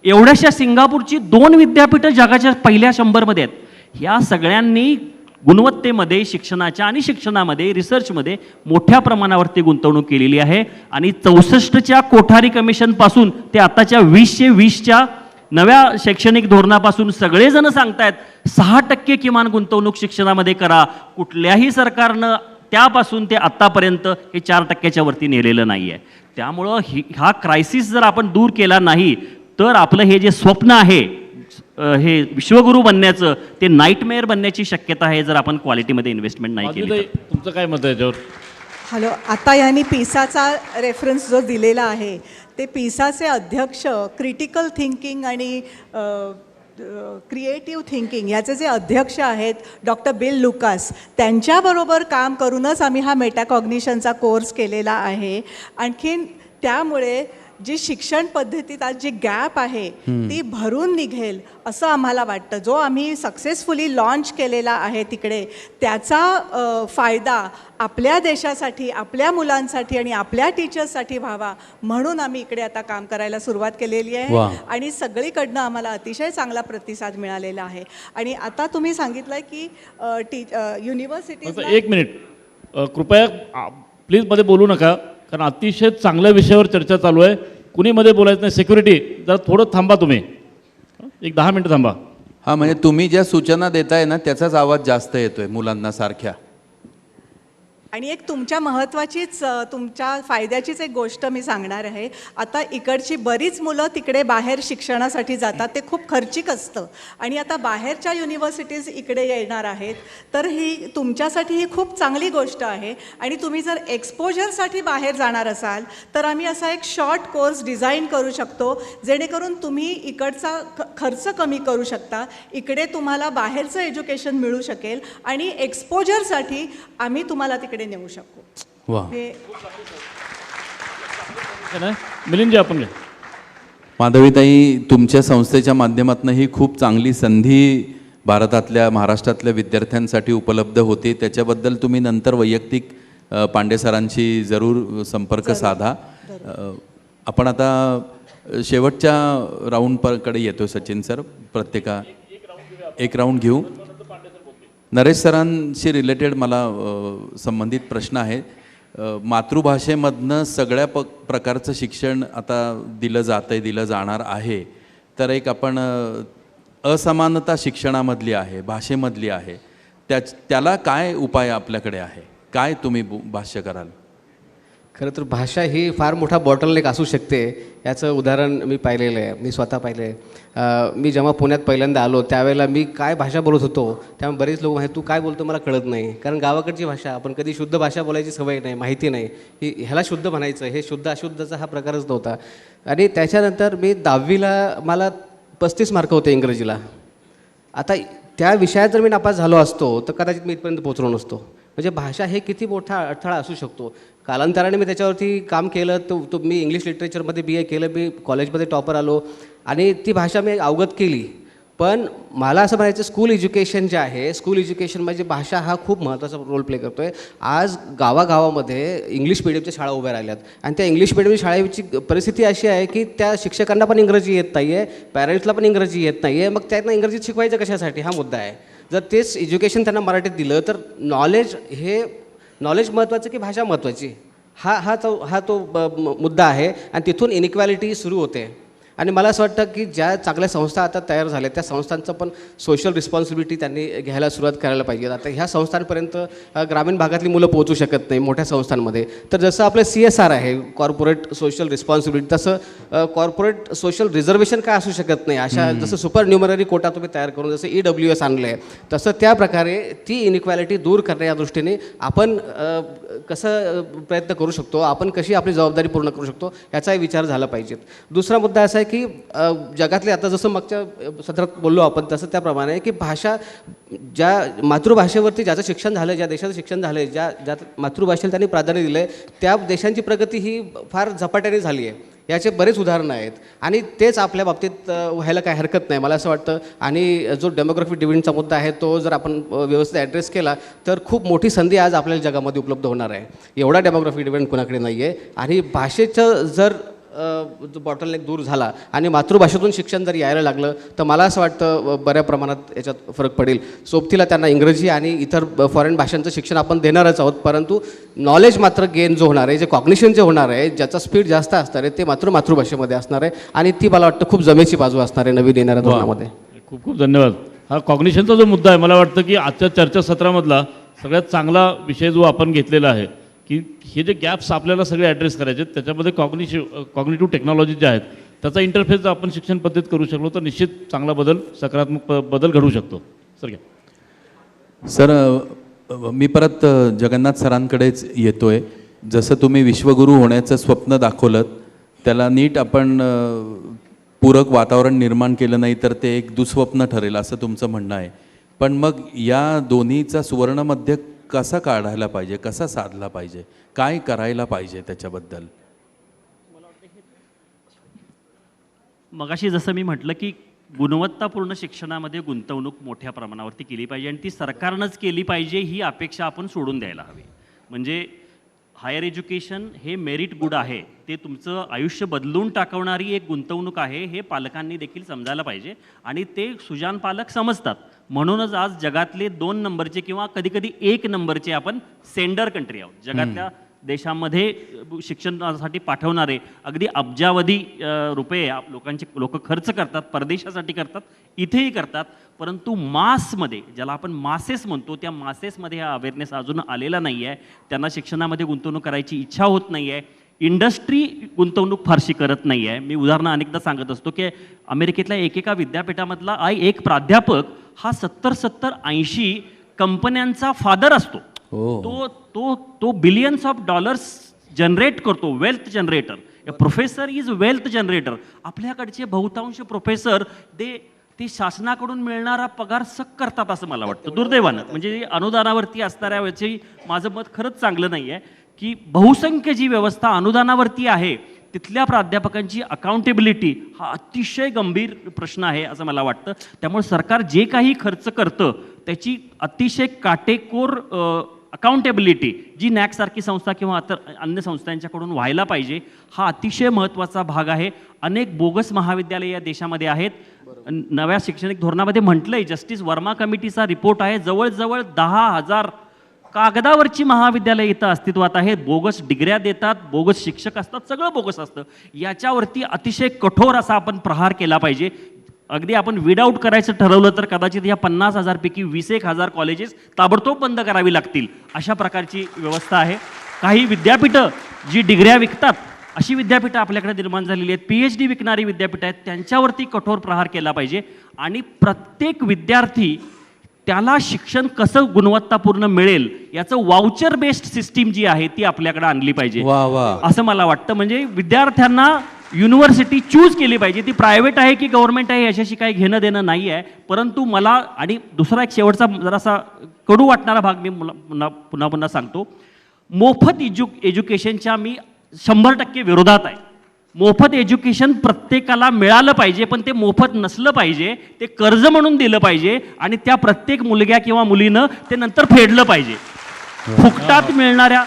एवढ्याशा सिंगापूरची 2 विद्यापीठं जगाच्या पहिल्या 100मध्ये आहेत. ह्या सगळ्यांनी गुणवत्तेमध्ये शिक्षणाच्या आणि शिक्षणामध्ये रिसर्चमध्ये मोठ्या प्रमाणावरती गुंतवणूक केलेली आहे आणि 64च्या कोठारी कमिशनपासून ते आताच्या 20च्या नव्या शैक्षणिक धोरणापासून सगळेजण सांगतायत 6% किमान गुंतवणूक शिक्षणामध्ये करा. कुठल्याही सरकारनं त्यापासून ते आत्तापर्यंत हे 4%च्या वरती नेलेलं नाही आहे. त्यामुळं हा क्रायसिस जर आपण दूर केला नाही तर आपलं हे जे स्वप्न आहे हे विश्वगुरू बनण्याचं ते नाईटमेअर बनण्याची शक्यता आहे जर आपण क्वालिटीमध्ये इन्व्हेस्टमेंट नाही केली माधवीताई, तर. तुमचं काय मत आहे याच्यावर? हॅलो, आता यांनी पिसाचा रेफरन्स जो दिलेला आहे ते पिसाचे अध्यक्ष क्रिटिकल थिंकिंग आणि क्रिएटिव्ह थिंकिंग याचे जे अध्यक्ष आहेत डॉक्टर बिल लुकास, त्यांच्याबरोबर काम करूनच आम्ही हा मेटाकॉग्निशनचा कोर्स केलेला आहे. आणखीन त्यामुळे जी शिक्षण पद्धतीत आज जी गॅप आहे ती भरून निघेल असं आम्हाला वाटतं. जो आम्ही सक्सेसफुली लॉन्च केलेला आहे तिकडे त्याचा फायदा आपल्या देशासाठी, आपल्या मुलांसाठी आणि आपल्या टीचर्ससाठी व्हावा म्हणून आम्ही इकडे आता काम करायला सुरुवात केलेली आहे. आणि सगळीकडनं आम्हाला अतिशय चांगला प्रतिसाद मिळालेला आहे. आणि आता तुम्ही सांगितलं की युनिव्हर्सिटी. एक मिनिट, कृपया प्लीज मध्ये बोलू नका, कारण अतिशय चांगल्या विषयावर चर्चा चालू आहे. कुणी मध्ये बोलायचं नाही. सिक्युरिटी जरा थोडं थांबा, तुम्ही एक 10 मिनिटं थांबा. हां, म्हणजे तुम्ही ज्या सूचना देताय ना त्याचाच आवाज जास्त येतोय मुलांना सारख्या. आणि एक तुमच्या महत्त्वाचीच, तुमच्या फायद्याचीच एक गोष्ट मी सांगणार आहे. आता इकडची बरीच मुलं तिकडे बाहेर शिक्षणासाठी जातात, ते खूप खर्चिक असतं. आणि आता बाहेरच्या युनिव्हर्सिटीज इकडे येणार आहेत, तर ही तुमच्यासाठी ही खूप चांगली गोष्ट आहे. आणि तुम्ही जर एक्सपोजरसाठी बाहेर जाणार असाल तर आम्ही असा एक शॉर्ट कोर्स डिझाईन करू शकतो जेणेकरून तुम्ही इकडचा खर्च कमी करू शकता, इकडे तुम्हाला बाहेरचं एज्युकेशन मिळू शकेल आणि एक्सपोजरसाठी आम्ही तुम्हाला तिकडे नेऊ शकू. वा, मिलिंदजी आपण घ्या. माधवीताई, तुमच्या संस्थेच्या माध्यमातून ही खूप चांगली संधी भारतातल्या, महाराष्ट्रातल्या विद्यार्थ्यांसाठी उपलब्ध होते. त्याच्याबद्दल तुम्ही नंतर वैयक्तिक पांडे सरांशी जरूर संपर्क साधा. आपण आता शेवटच्या राऊंडकडे येतो. सचिन सर, प्रत्येका एक राऊंड घेऊ. नरेश सरांशी रिलेटेड मला संबंधित प्रश्न आहे. मातृभाषेमधनं सगळ्या प्रकारचं शिक्षण आता दिलं जातं आहे, दिलं जाणार आहे, तर एक आपण असमानता शिक्षणामधली आहे, भाषेमधली आहे, त्याला काय उपाय आपल्याकडे आहे? काय तुम्ही भाष्य कराल? खरं तर भाषा ही फार मोठा बॉटलनेक असू शकते. याचं उदाहरण मी पाहिलेलं आहे, मी स्वतः पाहिलं आहे. मी जेव्हा पुण्यात पहिल्यांदा आलो त्यावेळेला मी काय भाषा बोलत होतो त्यामुळे बरेच लोक तू काय बोलतो मला कळत नाही. कारण गावाकडची भाषा, आपण कधी शुद्ध भाषा बोलायची सवय नाही, माहिती नाही की ह्याला शुद्ध म्हणायचं, हे शुद्ध अशुद्धचा हा प्रकारच नव्हता. आणि त्याच्यानंतर मी 10वीला मला 35 मार्क होते इंग्रजीला. आता त्या विषयात जर मी नापास झालो असतो तर कदाचित मी इथपर्यंत पोहोचलो नसतो. म्हणजे भाषा हे किती मोठा अडथळा असू शकतो. कालांतराने मी त्याच्यावरती काम केलं. तो मी इंग्लिश लिटरेचरमध्ये BA केलं, मी कॉलेजमध्ये टॉपर आलो आणि ती भाषा मी अवगत केली. पण मला असं म्हणायचं, स्कूल एज्युकेशन जे आहे, स्कूल एज्युकेशनमध्ये भाषा हा खूप महत्त्वाचा रोल प्ले करतो आहे. आज गावागावामध्ये इंग्लिश मिडियमच्या शाळा उभ्या राहिल्यात आणि त्या इंग्लिश मिडियम शाळेची परिस्थिती अशी आहे की त्या शिक्षकांना पण इंग्रजी येत नाही आहे, पॅरेंट्सला पण इंग्रजी येत नाही आहे. मग त्यांना इंग्रजीत शिकवायचं कशासाठी? हा मुद्दा आहे. जर तेच एज्युकेशन त्यांना मराठीत दिलं तर नॉलेज महत्त्वाचं की भाषा महत्त्वाची, हा तो मुद्दा आहे. आणि तिथून इनइक्वॅलिटी सुरू होते. आणि मला असं वाटतं की ज्या चांगल्या संस्था आता तयार झाल्या त्या संस्थांचं पण सोशल रिस्पॉन्सिबिलिटी त्यांनी घ्यायला सुरुवात करायला पाहिजे. आता ह्या संस्थांपर्यंत ग्रामीण भागातली मुलं पोहोचू शकत नाही मोठ्या संस्थांमध्ये. तर जसं आपलं CSR आहे, कॉर्पोरेट सोशल रिस्पॉन्सिबिलिटी, तसं कॉर्पोरेट सोशल रिझर्वेशन काय असू शकत नाही. अशा जसं सुपर न्यूमररी कोटा तुम्ही तयार करून जसं EWS आणलं आहे तसं त्या प्रकारे ती इनइक्वॅलिटी दूर करण्या या दृष्टीने आपण कसं प्रयत्न करू शकतो, आपण कशी आपली जबाबदारी पूर्ण करू शकतो याचाही विचार झाला पाहिजे. दुसरा मुद्दा असा आहे की जगातले, आता जसं मागच्या सत्रात बोललो आपण तसं त्याप्रमाणे की भाषा, ज्या मातृभाषेवरती ज्याचं शिक्षण झालं, ज्या देशाचं शिक्षण झालं आहे, ज्या मातृभाषेला त्यांनी प्राधान्य दिलं आहे त्या देशांची प्रगती ही फार झपाट्याने झाली आहे. याचे बरेच उदाहरणं आहेत आणि तेच आपल्या बाबतीत व्हायला काही हरकत नाही मला असं वाटतं. आणि जो डेमोग्राफिक डिव्हिडंडचा मुद्दा आहे तो जर आपण व्यवस्थित ॲड्रेस केला तर खूप मोठी संधी आज आपल्याला जगामध्ये उपलब्ध होणार आहे. एवढा डेमोग्राफिक डिव्हिडंड कुणाकडे नाही आहे. आणि भाषेचं जर जो बॉटलनेक दूर झाला आणि मातृभाषेतून शिक्षण जर यायला लागलं तर मला असं वाटतं बऱ्या प्रमाणात याच्यात फरक पडेल. सोबतीला त्यांना इंग्रजी आणि इतर फॉरेन भाषांचं शिक्षण आपण देणारच आहोत, परंतु नॉलेज मात्र गेन जो होणार आहे, जे कॉग्निशन जे होणार आहे, ज्याचा स्पीड जास्त असणार आहे, ते मात्र मातृभाषेमध्ये असणार आहे आणि ती मला वाटतं खूप जमेची बाजू असणार आहे नवीन येणाऱ्या धोरणामध्ये. खूप खूप धन्यवाद. हा कॉग्निशनचा जो मुद्दा आहे, मला वाटतं की आजच्या चर्चासत्रामधला सगळ्यात चांगला विषय जो आपण घेतलेला आहे की हे जे गॅप्स आपल्याला सगळे ॲड्रेस करायचे आहेत, त्याच्यामध्ये कॉग्निटिव्ह टेक्नॉलॉजी ज्या आहेत त्याचा इंटरफेस जर आपण शिक्षण पद्धतीत करू शकलो तर निश्चित चांगला बदल, सकारात्मक बदल घडू शकतो. सर घ्या. सर, मी परत जगन्नाथ सरांकडेच येतोय. जसं तुम्ही विश्वगुरू होण्याचं स्वप्न दाखवलं, त्याला नीट आपण पूरक वातावरण निर्माण केलं नाही तर ते एक दुःस्वप्न ठरेल असं तुमचं म्हणणं आहे. पण मग या दोन्हीचा सुवर्णमध्य कसा काढायला पाहिजे, कसा साधला पाहिजे, काय करायला पाहिजे त्याच्याबद्दल? मगाशी जसं मी म्हटलं की गुणवत्तापूर्ण शिक्षणामध्ये गुंतवणूक मोठ्या प्रमाणावरती केली पाहिजे आणि ती सरकारनंच केली पाहिजे, ही अपेक्षा आपण सोडून द्यायला हवी. म्हणजे हायर एज्युकेशन हे मेरिट गुड आहे, ते तुमचं आयुष्य बदलून टाकवणारी एक गुंतवणूक आहे, हे पालकांनी देखील समजायला पाहिजे आणि ते सुजाण पालक समजतात. म्हणूनच आज जगातले 2 नंबरचे किंवा कधीकधी 1 नंबरचे आपण सेंडर कंट्री आहोत. जगातल्या देशामध्ये शिक्षणासाठी पाठवणारे अगदी अब्जावधी रुपये लोक खर्च करतात, परदेशासाठी करतात, इथेही करतात. परंतु मासमध्ये, ज्याला आपण मासेस म्हणतो, त्या मासेसमध्ये हा अवेअरनेस अजून आलेला नाही आहे. त्यांना शिक्षणामध्ये गुंतवणूक करायची इच्छा होत नाही आहे. इंडस्ट्री गुंतवणूक फारशी करत नाही आहे. मी उदाहरणं अनेकदा सांगत असतो की अमेरिकेतल्या एकेका विद्यापीठामधला एक प्राध्यापक हा 70-80 कंपन्यांचा फादर असतो. तो तो तो बिलियन्स ऑफ डॉलर्स जनरेट करतो, wealth generator. Professor is wealth generator. आपल्याकडचे बहुतांश प्रोफेसर ते शासनाकडून मिळणारा पगार सक करतात असं मला वाटतं, दुर्दैवानं. म्हणजे अनुदानावरती असणाऱ्या वेळी माझं मत खरंच चांगलं नाही आहे की बहुसंख्य जी व्यवस्था अनुदानावरती आहे तिथल्या प्राध्यापकांची अकाउंटेबिलिटी हा अतिशय गंभीर प्रश्न आहे असं मला वाटतं. त्यामुळे सरकार जे काही खर्च करतं त्याची अतिशय काटेकोर अकाउंटेबिलिटी जी नॅकसारखी संस्था किंवा अन्य संस्थांच्याकडून व्हायला पाहिजे, हा अतिशय महत्त्वाचा भाग आहे. अनेक बोगस महाविद्यालय या देशामध्ये आहेत. नव्या शैक्षणिक धोरणामध्ये म्हटलंय, जस्टिस वर्मा कमिटीचा रिपोर्ट आहे, जवळजवळ 10,000 कागदावरची महाविद्यालय इथं अस्तित्वात आहेत. बोगस डिग्र्या देतात, बोगस शिक्षक असतात, सगळं बोगस असतं. याच्यावरती अतिशय कठोर असा आपण प्रहार केला पाहिजे. अगदी आपण विडआउट करायचं ठरवलं तर कदाचित या 50,000 पैकी 20,000 कॉलेजेस ताबडतोब बंद करावी लागतील, अशा प्रकारची व्यवस्था आहे. काही विद्यापीठं जी डिग्र्या विकतात अशी विद्यापीठं आपल्याकडे निर्माण झालेली आहेत. PhD विकणारी विद्यापीठं आहेत, त्यांच्यावरती कठोर प्रहार केला पाहिजे. आणि प्रत्येक विद्यार्थी त्याला शिक्षण कसं गुणवत्तापूर्ण मिळेल याचं वाउचर बेस्ड सिस्टीम जी आहे ती आपल्याकडे आणली पाहिजे असं मला वाटतं. म्हणजे विद्यार्थ्यांना युनिव्हर्सिटी चूज केली पाहिजे, ती प्रायव्हेट आहे की गव्हर्नमेंट आहे याच्याशी काही घेणं देणं नाही आहे. परंतु मला आणि दुसरा एक शेवटचा जरासा कडू वाटणारा भाग मी पुन्हा पुन्हा सांगतो. मोफत एज्युकेशनच्या मी 100% विरोधात आहे. मोफत एज्युकेशन प्रत्येकाला मिळालं पाहिजे, पण ते मोफत नसलं पाहिजे, ते कर्ज म्हणून दिलं पाहिजे आणि त्या प्रत्येक मुलग्या किंवा मुलीनं ते नंतर फेडलं पाहिजे. फुकटात मिळणाऱ्या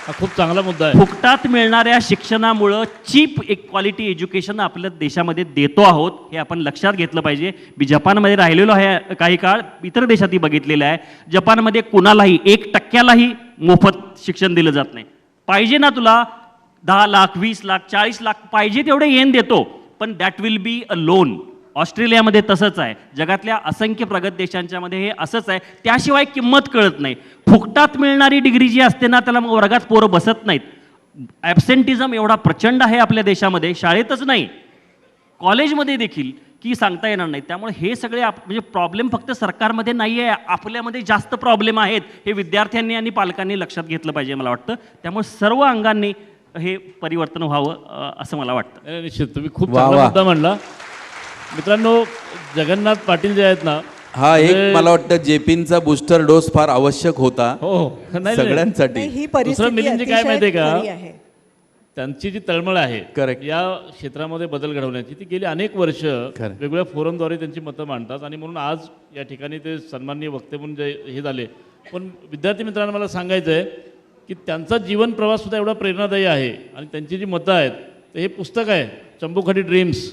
खूप चांगला मुद्दा आहे. फुकटात मिळणाऱ्या शिक्षणामुळं चीप एक क्वालिटी एज्युकेशन आपल्या देशामध्ये देतो आहोत, हे आपण लक्षात घेतलं पाहिजे. मी जपानमध्ये राहिलेलो आहे काही काळ, इतर देशातही बघितलेलं आहे. जपानमध्ये कुणालाही 1% मोफत शिक्षण दिलं जात नाही. पाहिजे ना तुला 10 लाख 20 लाख 40 लाख पाहिजे तेवढे येण देतो, पण that will be a loan. ऑस्ट्रेलियामध्ये तसंच आहे, जगातल्या असंख्य प्रगत देशांच्यामध्ये हे असंच आहे. त्याशिवाय किंमत कळत नाही. फुकटात मिळणारी डिग्री जी असते ना त्याला मग वर्गात पोरं बसत नाहीत. ॲब्सेंटिझम एवढा प्रचंड आहे आपल्या देशामध्ये, शाळेतच नाही कॉलेजमध्ये देखील, की सांगता येणार नाही. त्यामुळे हे सगळे म्हणजे प्रॉब्लेम फक्त सरकारमध्ये नाही आहे, आपल्यामध्ये जास्त प्रॉब्लेम आहेत. हे विद्यार्थ्यांनी आणि पालकांनी लक्षात घेतलं पाहिजे मला वाटतं. त्यामुळे सर्व अंगांनी हे परिवर्तन व्हावं असं मला वाटतं. निश्चित तुम्ही खूप चांगला मुद्दा म्हणला. मित्रांनो, जगन्नाथ पाटील जे आहेत ना, हा एक मला वाटतं जेपींचा बूस्टर डोस फार आवश्यक होता सगळ्यांसाठी. ही दुसरं परिस्थिती मिलिंद काय माहिती आहे खरी का, आहे. त्यांची जी तळमळ आहे Correct. या क्षेत्रामध्ये बदल घडवण्याची, ती गेली अनेक वर्ष वेगवेगळ्या फोरमद्वारे त्यांची मतं मांडतात आणि म्हणून आज या ठिकाणी ते सन्माननीय वक्ते म्हणून जे हे झाले. पण विद्यार्थी मित्रांना मला सांगायचं आहे की त्यांचा जीवन प्रवास सुद्धा एवढा प्रेरणादायी आहे आणि त्यांची जी मतं आहेत तर हे पुस्तक आहे चंबूखडी ड्रीम्स,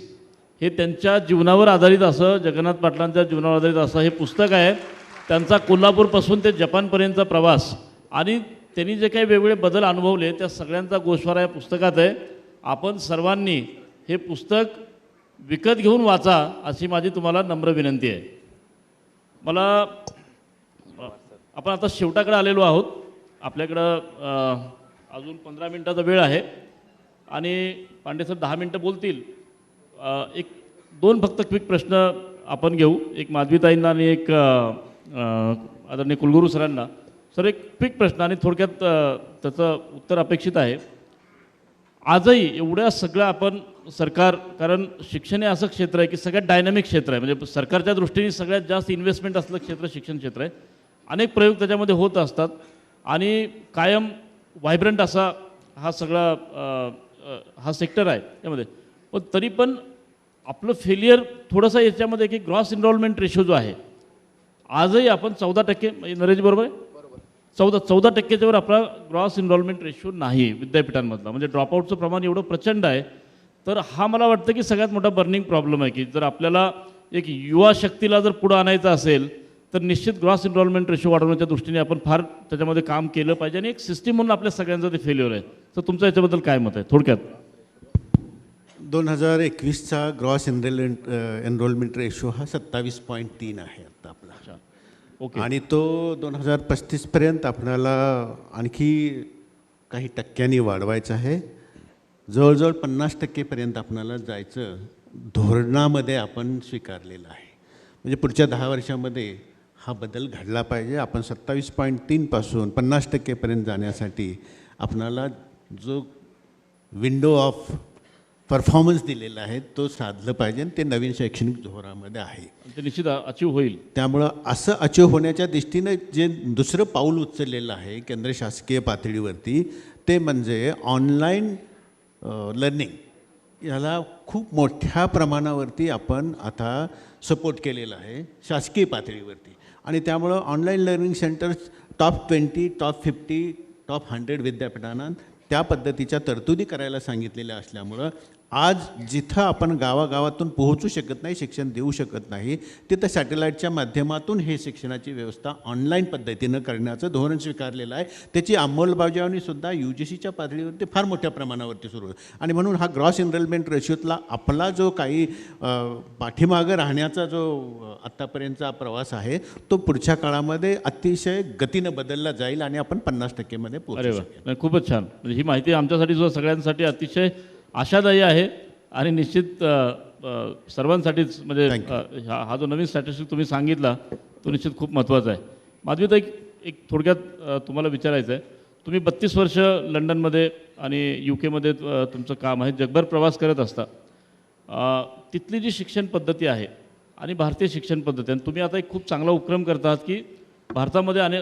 हे त्यांच्या जीवनावर आधारित असं, जगन्नाथ पाटलांच्या जीवनावर आधारित असं हे पुस्तक आहे. त्यांचा कोल्हापूरपासून ते जपानपर्यंतचा प्रवास आणि त्यांनी जे काही वेगवेगळे बदल अनुभवले त्या सगळ्यांचा गोषवारा या पुस्तकात आहे. आपण सर्वांनी हे पुस्तक विकत घेऊन वाचा अशी माझी तुम्हाला नम्र विनंती आहे. मला आपण आता शेवटाकडे आलेलो आहोत. आपल्याकडं अजून 15 मिनटाचा वेळ आहे आणि पांडे सर 10 मिनटं बोलतील. एक 2 फक्त क्विक प्रश्न आपण घेऊ, एक माधवीताईंना आणि एक आदरणीय कुलगुरू सरांना. सर एक क्विक प्रश्न आणि थोडक्यात त्याचं उत्तर अपेक्षित आहे. आजही एवढ्या सगळं आपण सरकार, कारण शिक्षण हे असं क्षेत्र आहे की सगळ्यात डायनॅमिक क्षेत्र आहे, म्हणजे सरकारच्या दृष्टीने सगळ्यात जास्त इन्व्हेस्टमेंट असलं क्षेत्र शिक्षण क्षेत्र आहे. अनेक प्रयोग त्याच्यामध्ये होत असतात आणि कायम व्हायब्रंट असा हा सगळा हा सेक्टर आहे त्यामध्ये. पण तरी पण आपलं फेलियर थोडंसं याच्यामध्ये की ग्रॉस इनरोलमेंट रेशो जो आहे आजही आपण 14%, नरेश बरोबर आहे, 14% वर आपला ग्रॉस इनरोलमेंट रेशो नाही विद्यापीठांमधला, म्हणजे ड्रॉपआउटचं प्रमाण एवढं प्रचंड आहे. तर हा मला वाटतं की सगळ्यात मोठा बर्निंग प्रॉब्लेम आहे की जर आपल्याला एक युवा शक्तीला जर पुढं आणायचं असेल तर निश्चित ग्रॉस इनरोलमेंट रेशो वाढवण्याच्या दृष्टीने आपण फार त्याच्यामध्ये काम केलं पाहिजे आणि एक सिस्टीम म्हणून आपल्या सगळ्यांचं ते फेल्युअर आहे. तर तुमचं याच्याबद्दल काय मत आहे थोडक्यात? 2021चा ग्रॉस एनरोलमेंट रेशो हा 27.3 आहे आता आपला. ओके. आणि तो 2035पर्यंत आपल्याला आणखी काही टक्क्यांनी वाढवायचा आहे. जवळजवळ 50% आपल्याला जायचं धोरणामध्ये आपण स्वीकारलेलं आहे. म्हणजे पुढच्या 10 वर्षामध्ये हा बदल घडला पाहिजे. आपण 27.3 पासून 50% जाण्यासाठी आपणाला जो विंडो ऑफ परफॉर्मन्स दिलेला आहे तो साधलं पाहिजे आणि ते नवीन शैक्षणिक धोरणामध्ये आहे. ते निश्चित अचीव होईल. त्यामुळं असं अचीव होण्याच्या दृष्टीनं जे दुसरं पाऊल उचललेलं आहे केंद्र शासकीय पातळीवरती ते म्हणजे ऑनलाईन लर्निंग. याला खूप मोठ्या प्रमाणावरती आपण आता सपोर्ट केलेला आहे शासकीय पातळीवरती आणि त्यामुळं online learning centres top 20, top 50, top 100 विद्यापीठांना त्या पद्धतीच्या तरतुदी करायला सांगितलेल्या असल्यामुळं आज जिथं आपण गावागावातून पोहोचू शकत नाही, शिक्षण देऊ शकत नाही, तिथं सॅटेलाईटच्या माध्यमातून हे शिक्षणाची व्यवस्था ऑनलाईन पद्धतीनं करण्याचं धोरण स्वीकारलेलं आहे. त्याची अंमलबजावणीसुद्धा UGCच्या पातळीवरती फार मोठ्या प्रमाणावरती सुरू आहे आणि म्हणून हा ग्रॉस एनरोलमेंट रेशोतला आपला जो काही पाठीमागं राहण्याचा जो आत्तापर्यंतचा प्रवास आहे तो पुढच्या काळामध्ये अतिशय गतीनं बदलला जाईल आणि आपण 50%मध्ये अरे पोहोचू वा, शकेल. नाही, खूपच छान. म्हणजे ही माहिती आमच्यासाठी सुद्धा सगळ्यांसाठी अतिशय आशादायी आहे आणि निश्चित सर्वांसाठीच म्हणजे हा जो नवीन स्टॅटिस्टिक तुम्ही सांगितला तो निश्चित खूप महत्त्वाचा आहे. माधवीताई एक थोडक्यात तुम्हाला विचारायचं आहे. तुम्ही 32 वर्ष लंडनमध्ये आणि UK तुमचं काम आहे, जगभर प्रवास करत असता. तिथली जी शिक्षण पद्धती आहे आणि भारतीय शिक्षण पद्धती, आणि तुम्ही आता एक खूप चांगला उपक्रम करतात की भारतामध्ये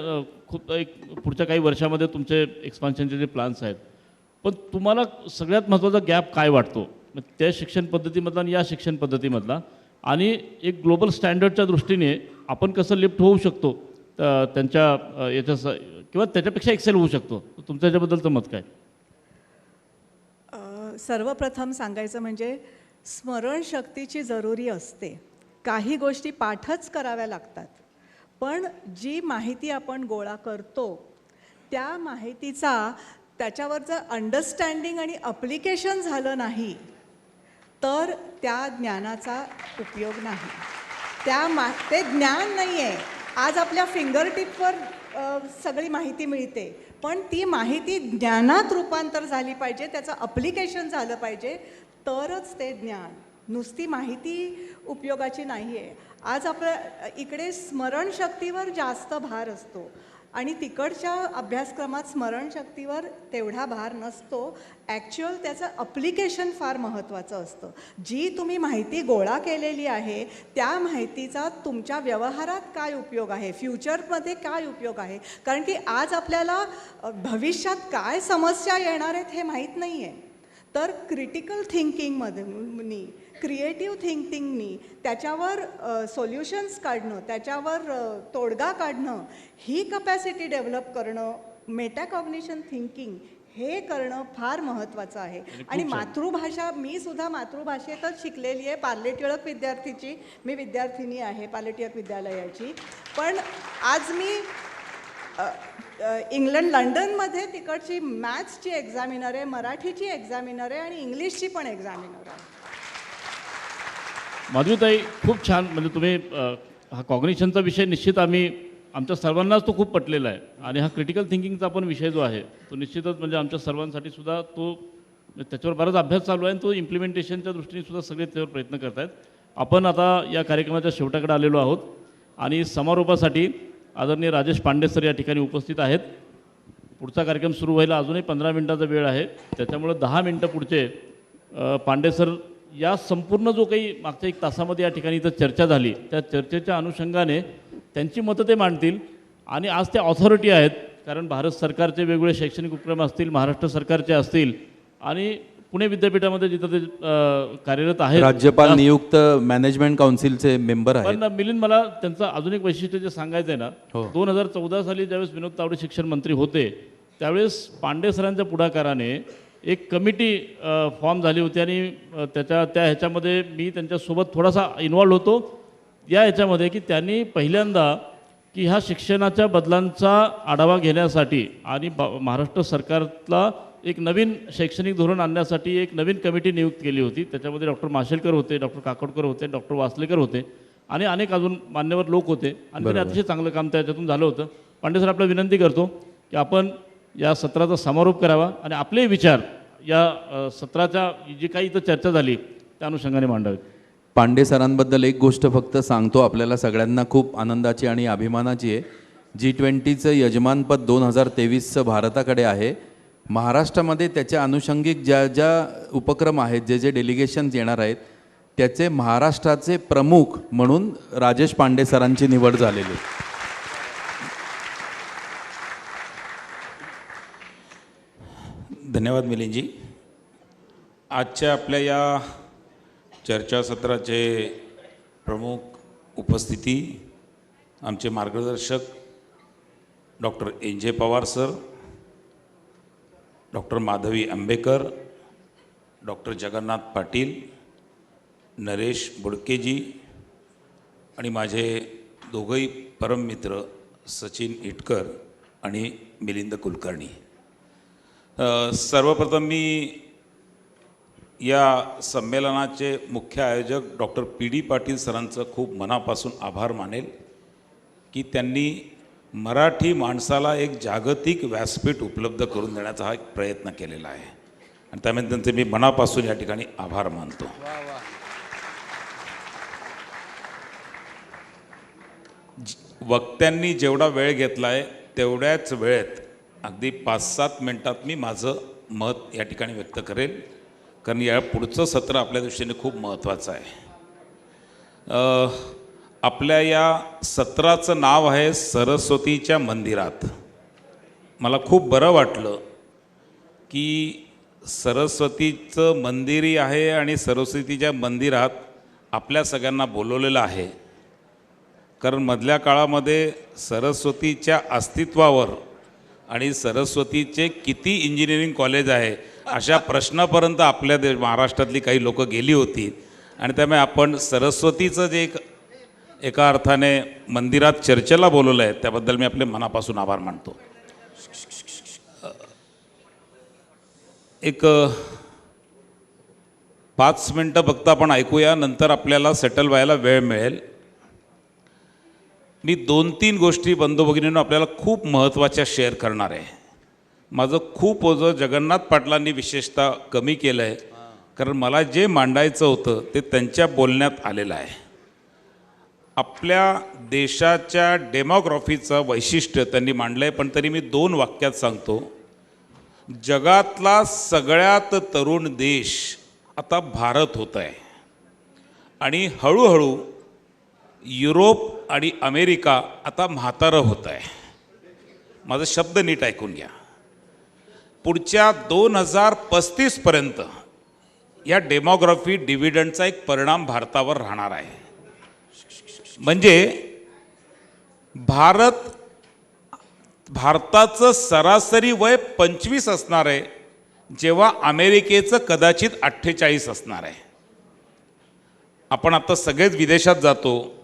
खूप एक पुढच्या काही वर्षामध्ये तुमचे एक्सपान्शनचे जे प्लान्स आहेत, पण तुम्हाला सगळ्यात महत्त्वाचा गॅप काय वाटतो त्या शिक्षण पद्धतीमधला आणि या शिक्षण पद्धतीमधला, आणि एक ग्लोबल स्टँडर्डच्या दृष्टीने आपण कसं लिफ्ट होऊ शकतो त्यांच्या याच्या किंवा त्याच्यापेक्षा एक्सेल होऊ शकतो? तुमचं याच्याबद्दलचं मत काय? सर्वप्रथम सांगायचं म्हणजे स्मरणशक्तीची जरुरी असते. काही गोष्टी पाठच कराव्या लागतात, पण जी माहिती आपण गोळा करतो त्या माहितीचा त्याच्यावर जर अंडरस्टँडिंग आणि अप्लिकेशन झालं नाही तर त्या ज्ञानाचा उपयोग नाही. ते ज्ञान नाही आहे. आज आपल्या फिंगरटिपवर सगळी माहिती मिळते, पण ती माहिती ज्ञानात रूपांतर झाली पाहिजे, त्याचं अप्लिकेशन झालं पाहिजे, तरच ते ज्ञान. नुसती माहिती उपयोगाची नाही आहे. आज आपल्या इकडे स्मरणशक्तीवर जास्त भार असतो आणि तिकडच्या अभ्यासक्रमात स्मरणशक्तीवर तेवढा भार नसतो. ॲक्च्युअल त्याचं अप्लिकेशन फार महत्त्वाचं असतं. जी तुम्ही माहिती गोळा केलेली आहे त्या माहितीचा तुमच्या व्यवहारात काय उपयोग आहे, फ्युचरमध्ये काय उपयोग आहे. कारण की आज आपल्याला भविष्यात काय समस्या येणार आहेत हे माहीत नाही आहे. तर क्रिटिकल थिंकिंगमध्ये, क्रिएटिव्ह थिंकिंगनी त्याच्यावर सोल्युशन्स काढणं, त्याच्यावर तोडगा काढणं, ही कपॅसिटी डेव्हलप करणं, मेटाकॉग्निशन थिंकिंग हे करणं फार महत्त्वाचं आहे. आणि मातृभाषा, मी सुद्धा मातृभाषेतच शिकलेली आहे, पार्ले टिळक विद्यार्थीची मी विद्यार्थिनी आहे पार्ले टिळक विद्यालयाची. पण आज मी इंग्लंड लंडनमध्ये तिकडची मॅथ्सची एक्झामिनर आहे, मराठीची एक्झामिनर आहे आणि इंग्लिशची पण एक्झामिनर आहे. माधवीताई खूप छान, म्हणजे तुम्ही हा कॉग्निशनचा विषय निश्चित आमच्या सर्वांनाच तो खूप पटलेला आहे आणि हा क्रिटिकल थिंकिंगचा पण विषय जो आहे तो निश्चितच म्हणजे आमच्या सर्वांसाठी सुद्धा तो त्याच्यावर बराच अभ्यास चालू आहे आणि तो इम्प्लिमेंटेशनच्या दृष्टीने सुद्धा सगळे त्यावर प्रयत्न करत आहेत. आपण आता या कार्यक्रमाच्या शेवटाकडे आलेलो आहोत आणि समारोपासाठी आदरणीय राजेश पांडे सर या ठिकाणी उपस्थित आहेत. पुढचा कार्यक्रम सुरू व्हायला अजूनही 15 मिनिटाचा वेळ आहे, त्याच्यामुळे 10 मिनटं पुढचे पांडे सर या संपूर्ण जो काही मागच्या 1 तासामध्ये या ठिकाणी इथं चर्चा झाली त्या चर्चेच्या अनुषंगाने त्यांची मतं ते मांडतील. आणि आज ते ऑथॉरिटी आहेत, कारण भारत सरकारचे वेगवेगळे शैक्षणिक उपक्रम असतील, महाराष्ट्र सरकारचे असतील आणि पुणे विद्यापीठामध्ये जिथं ते कार्यरत आहेत, राज्यपाल नियुक्त मॅनेजमेंट काउन्सिलचे मेंबर आहेत. पण मिलिंद, मला त्यांचं अजून एक वैशिष्ट्य जे सांगायचं आहे ना, 2014 साली ज्यावेळेस विनोद तावडे शिक्षण मंत्री होते त्यावेळेस पांडे सरांच्या पुढाकाराने एक कमिटी फॉर्म झाली होती आणि त्या ह्याच्यामध्ये मी त्यांच्यासोबत थोडासा इन्वॉल्व होतो या ह्याच्यामध्ये, की त्यांनी पहिल्यांदा की ह्या शिक्षणाच्या बदलांचा आढावा घेण्यासाठी आणि महाराष्ट्र सरकारला एक नवीन शैक्षणिक धोरण आणण्यासाठी एक नवीन कमिटी नियुक्त केली होती. त्याच्यामध्ये डॉक्टर माशेलकर होते, डॉक्टर काकोडकर होते, डॉक्टर वासलेकर होते आणि अनेक अजून मान्यवर लोक होते आणि त्यांनी अतिशय चांगलं काम त्याच्यातून झालं होतं. पांडे सर, आपल्याला विनंती करतो की आपण या सत्राचा समारोप करावा आणि आपले विचार या सत्राच्या जी काही इथं चर्चा झाली त्या अनुषंगाने मांडावेत. पांडे सरांबद्दल एक गोष्ट फक्त सांगतो, आपल्याला सगळ्यांना खूप आनंदाची आणि अभिमानाची आहे. G20चं यजमानपद 2023चं भारताकडे आहे. महाराष्ट्रामध्ये त्याच्या अनुषंगिक ज्या ज्या उपक्रम आहेत, जे जे डेलिगेशन्स येणार आहेत, त्याचे महाराष्ट्राचे प्रमुख म्हणून राजेश पांडे सरांची निवड झालेली. धन्यवाद मिलिंदजी. आजच्या आपल्या या चर्चासत्राचे प्रमुख उपस्थिती आमचे मार्गदर्शक doctor N J. Pawar sir, doctor Madhavi Ambekar, doctor Jagannath Patil, Naresh बुडकेजी आणि माझे दोघंही परममित्र सचिन इटकर आणि मिलिंद कुलकर्णी. सर्वप्रथम मी या संमेलनाचे मुख्य आयोजक डॉक्टर पी.डी. पाटील सरांचं खूप मनापासून आभार मानेल की त्यांनी मराठी माणसाला एक जागतिक व्यासपीठ उपलब्ध करून देण्याचा हा एक प्रयत्न केलेला आहे आणि त्यामुळे त्यांचे मी मनापासून या ठिकाणी आभार मानतो. वक्त्यांनी जेवढा वेळ घेतला आहे तेवढ्याच वेळेत अगदी 5-7 मिनटात मी माझं मत या ठिकाणी व्यक्त करेल, कारण या पुढचं सत्र आपल्या दृष्टीने खूप महत्त्वाचं आहे. आपल्या या सत्राचं नाव आहे सरस्वतीच्या मंदिरात. मला खूप बरं वाटलं की सरस्वतीचं मंदिरही आहे आणि सरस्वतीच्या मंदिरात आपल्या सगळ्यांना बोलवलेलं आहे, कारण मधल्या काळामध्ये सरस्वतीच्या अस्तित्वावर आणि सरस्वतीचे किती इंजिनिअरिंग कॉलेज आहे अशा प्रश्नापर्यंत आपल्या महाराष्ट्रातली काही लोक गेली होती आणि त्यामुळे आपण सरस्वतीचं जे एका अर्थाने मंदिरात चर्चेला बोलवलं आहे त्याबद्दल मी आपले मनापासून आभार मानतो. एक 5 मिनटं फक्त आपण ऐकूया, नंतर आपल्याला सेटल व्हायला वेळ मिळेल. मी 2-3 गोष्टी बंधू भगिनींनो आपल्याला खूप महत्त्वाच्या शेअर करणार आहे. माझं खूप ओझं जगन्नाथ पाटलांनी विशेषतः कमी केलं आहे, कारण मला जे मांडायचं होतं ते त्यांच्या बोलण्यात आलेलं आहे. आपल्या देशाच्या डेमोग्राफीचं वैशिष्ट्य त्यांनी मांडलं आहे, पण तरी मी 2 वाक्यात सांगतो. जगातला सगळ्यात तरुण देश आता भारत होत आहे आणि हळूहळू युरोप आणि अमेरिका आता म्हातारं होत आहे. माझा शब्द नीट ऐकून घ्या. पुढच्या 2035पर्यंत या डेमोग्राफी डिव्हिडंडचा एक परिणाम भारतावर राहणार आहे. म्हणजे भारत भारताचं सरासरी वय 25 असणार आहे, जेव्हा अमेरिकेचं कदाचित 48 असणार आहे. आपण आता सगळेच विदेशात जातो.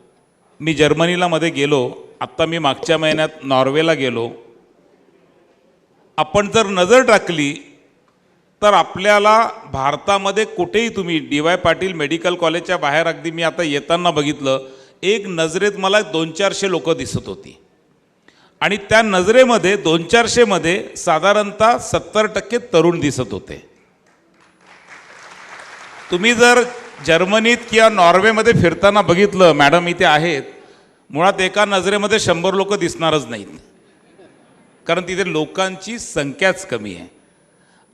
मी जर्मनीला मध्ये गेलो, आत्ता मी मागच्या महिन्यात नॉर्वेला गेलो. आपण जर नजर टाकली तर आपल्याला भारतामध्ये कुठेही तुम्ही DY पाटील मेडिकल कॉलेजच्या बाहेर अगदी मी आता येताना बघितलं, एक नजरेत मला 200-400 लोक दिसत होती आणि त्या नजरेमध्ये 200-400 मध्ये साधारणतः 70% तरुण दिसत होते. तुम्ही जर जर्मनीत किंवा नॉर्वेमध्ये फिरताना बघितलं, मॅडम इथे आहेत, मुळात एका नजरेमध्ये 100 लोक दिसणारच नाहीत, कारण तिथे लोकांची संख्याच कमी आहे.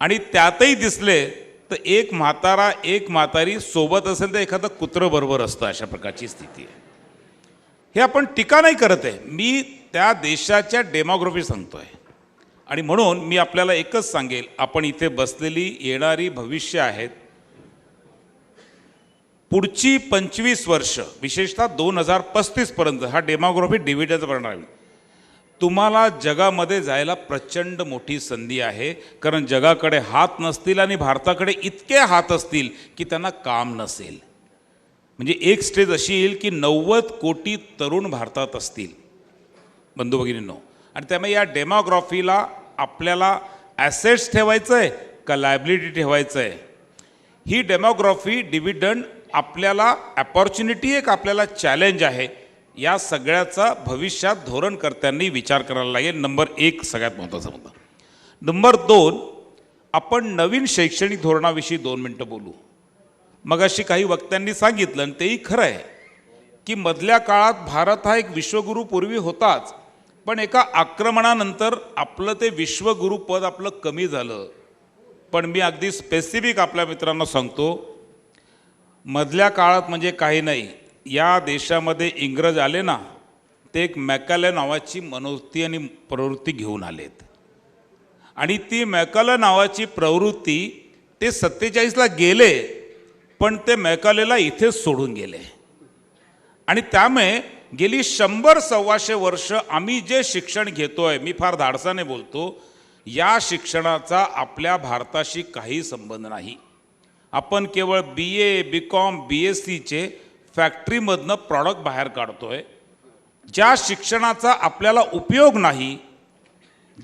आणि त्यातही दिसले तर एक म्हातारा एक म्हातारी सोबत असेल तर एखादं कुत्रं बरोबर असतं. अशा प्रकारची स्थिती आहे. हे आपण टीका नाही करत आहे, मी त्या देशाच्या डेमोग्राफी सांगतोय. आणि म्हणून मी आपल्याला एकच सांगेल, आपण इथे बसलेली येणारी भविष्य आहेत, पुढची 25 वर्ष विशेषतः 2035 पर्यंत हा डेमोग्राफी डिव्हिडंड बनणार आहे. तुम्हाला जगामध्ये जायला प्रचंड मोठी संधी आहे, कारण जगाकडे हात नसतील आणि भारताकडे इतके हात असतील की त्यांना काम नसेल. म्हणजे एक स्टेज अशी येईल की 90 कोटी तरुण भारतात असतील बंधू भगिनींनो. आणि त्यामुळे या डेमोग्राफीला आपल्याला ॲसेट्स ठेवायचं आहे का लायबिलिटी ठेवायचं आहे, ही डेमोग्राफी डिव्हिडंड आपल्याला अपॉर्च्युनिटी आहे का आपल्याला चॅलेंज आहे, या सगळ्याचा भविष्यात धोरणकर्त्यांनी विचार करायला लागेल. नंबर 1 सगळ्यात महत्त्वाचा मुद्दा. नंबर 2, आपण नवीन शैक्षणिक धोरणाविषयी 2 मिनटं बोलू. मगाशी काही वक्त्यांनी सांगितलं आणि तेही खरं आहे की मधल्या काळात भारत हा एक विश्वगुरू पूर्वी होताच, पण एका आक्रमणानंतर आपलं ते विश्वगुरू पद आपलं कमी झालं. पण मी अगदी स्पेसिफिक आपल्या मित्रांना सांगतो, मधल्या काळात म्हणजे काही नाही, या देशामध्ये इंग्रज आले ना, ते एक मॅकॅले नावाची मनोवृत्ती आणि प्रवृत्ती घेऊन आलेत. आणि ती मॅकॅले नावाची प्रवृत्ती ते 47ला गेले, पण ते मॅकॅलेला इथेच सोडून गेले. आणि त्यामुळे गेली 100-125 वर्ष आम्ही जे शिक्षण घेतोय, मी फार धाडसाने बोलतो, या शिक्षणाचा आपल्या भारताशी काही संबंध नाही. आपण केवळ BA, BCom, BScचे फॅक्टरीमधनं प्रॉडक्ट बाहेर काढतोय. ज्या शिक्षणाचा आपल्याला उपयोग नाही,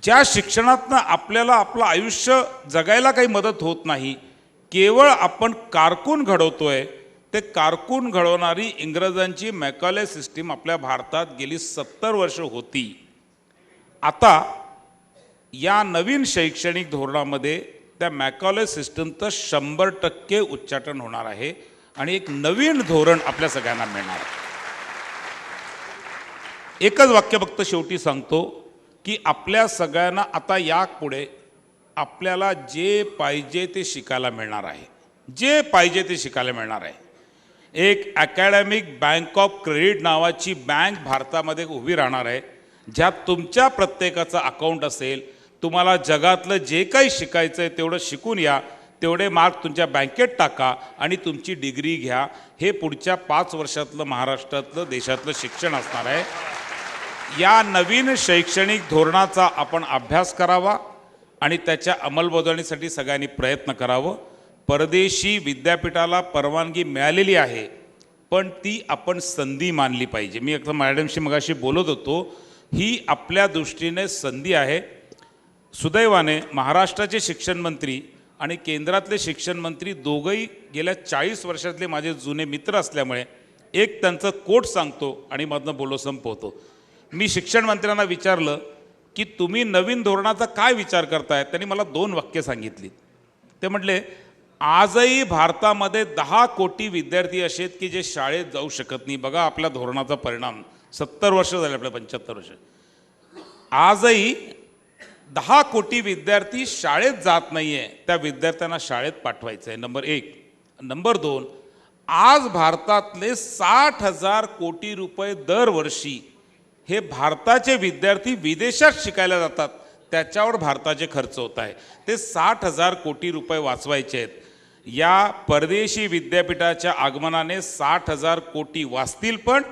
ज्या शिक्षणातनं आपल्याला आपलं आयुष्य जगायला काही मदत होत नाही, केवळ आपण कारकून घडवतोय. ते कारकून घडवणारी इंग्रजांची मॅकॉले सिस्टीम आपल्या भारतात गेली 70 वर्ष होती. आता या नवीन शैक्षणिक धोरणामध्ये त्या मॅकॉले सिस्टमचं 100% उच्चाटन होणार आहे आणि एक नवीन धोरण आपल्या सगळ्यांना मिळणार आहे. एकच वाक्य फक्त शेवटी सांगतो की आपल्या सगळ्यांना आता यापुढे आपल्याला जे पाहिजे ते शिकायला मिळणार आहे, जे पाहिजे ते शिकायला मिळणार आहे. एक अकॅडमिक बँक ऑफ क्रेडिट नावाची बँक भारतामध्ये उभी राहणार आहे, ज्यात तुमच्या प्रत्येकाचं अकाउंट असेल. तुम्हाला जगातलं जे काही शिकायचं आहे तेवढं शिकून या, तेवढे मार्क तुमच्या बँकेत टाका आणि तुमची डिग्री घ्या. हे पुढच्या 5 वर्षातलं महाराष्ट्रातलं देशातलं शिक्षण असणार आहे. या नवीन शैक्षणिक धोरणाचा आपण अभ्यास करावा आणि त्याच्या अंमलबजावणीसाठी सगळ्यांनी प्रयत्न करावं. परदेशी विद्यापीठाला परवानगी मिळालेली आहे, पण ती आपण संधी मानली पाहिजे. मी एकदा मॅडमशी मगाशी बोलत होतो, ही आपल्या दृष्टीने संधी आहे. सुदैवाने महाराष्ट्राचे शिक्षण मंत्री आणि केंद्रातले शिक्षण मंत्री दोघंही गेल्या 40 वर्षातले माझे जुने मित्र असल्यामुळे एक त्यांचं कोट सांगतो आणि मधनं बोलो संपवतो. मी शिक्षण मंत्र्यांना विचारलं की तुम्ही नवीन धोरणाचा काय विचार करताय, त्यांनी मला 2 वाक्य सांगितली. ते म्हटले, आजही भारतामध्ये 10 कोटी विद्यार्थी असे आहेत की जे शाळेत जाऊ शकत नाही. बघा आपल्या धोरणाचा परिणाम. 70 वर्ष झाले, आपल्या 75 वर्ष. आजही 10 कोटी विद्यार्थी शाळेत जात नाही आहे. त्या विद्यार्थ्यांना शाळेत पाठवायचं आहे, नंबर 1. नंबर 2, आज भारतातले 60,000 कोटी रुपये दरवर्षी हे भारताचे विद्यार्थी विदेशात शिकायला जातात, त्याच्यावर भारताचे खर्च होत आहे. ते 60,000 कोटी रुपये वाचवायचे आहेत. या परदेशी विद्यापीठाच्या आगमनाने 60,000 कोटी वाचतील पण,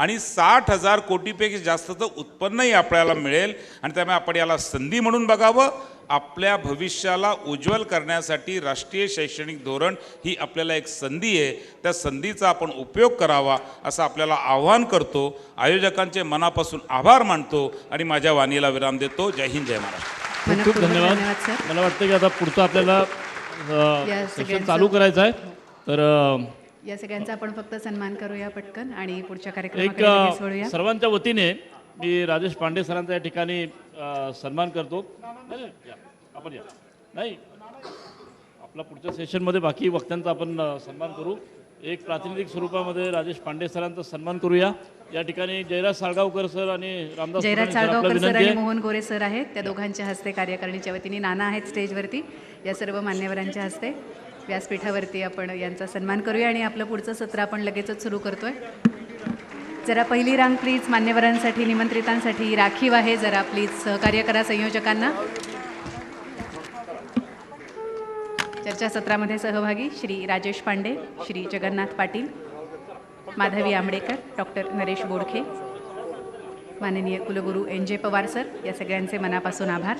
आणि 60,000 कोटीपेक्षा जास्तचं उत्पन्नही आपल्याला मिळेल आणि त्यामुळे आपण याला संधी म्हणून बघावं. आपल्या भविष्याला उज्ज्वल करण्यासाठी राष्ट्रीय शैक्षणिक धोरण ही आपल्याला एक संधी आहे. त्या संधीचा आपण उपयोग करावा असं आपल्याला आव्हान करतो. आयोजकांचे मनापासून आभार मानतो आणि माझ्या वाणीला विराम देतो. जय हिंद, जय महाराष्ट्र. खूप खूप धन्यवाद. सर. मला वाटतं की आता पुढचं आपल्याला या सेशन सगळ्यांचं- चालू करायचं आहे. तर या सगळ्यांचा आपण फक्त सन्मान करूया पटकन आणि पुढच्या एक कार्यक्रमाकडे लगेच वळूया. सर्वांच्या वतीने मी राजेश पांडे सरांचा या ठिकाणी सन्मान करतो. नाही, नाही, या. आपण या. नाही, आपला पुढच्या सेशनमध्ये बाकी वक्त्यांचा आपण सन्मान करू. एक प्रातिनिधिक स्वरूपामध्ये राजेश पांडे सरांचा सन्मान करूया. या ठिकाणी जयराज साळगावकर सर आणि रामदास जयराज फुटाणे सर, आपलं साळगावकर सर विनंती आणि आहे. मोहन गोरे सर आहेत. त्या दोघांच्या हस्ते कार्यकारिणीच्या वतीने नाना आहेत स्टेजवरती. या सर्व मान्यवरांच्या हस्ते व्यासपीठावरती आपण यांचा सन्मान करूया आणि आपलं पुढचं सत्र आपण लगेचच सुरू करतोय. जरा पहिली रांग प्लीज. मान्यवरांसाठी निमंत्रितांसाठी राखीव आहे. जरा प्लीज सहकार्य करा संयोजकांना. चर्चासत्रामध्ये सहभागी श्री राजेश पांडे, श्री जगन्नाथ पाटील, माधवी आंबडेकर, डॉक्टर नरेश बोडखे, माननीय कुलगुरू NJ पवार सर, या सगळ्यांचे मनापासून आभार.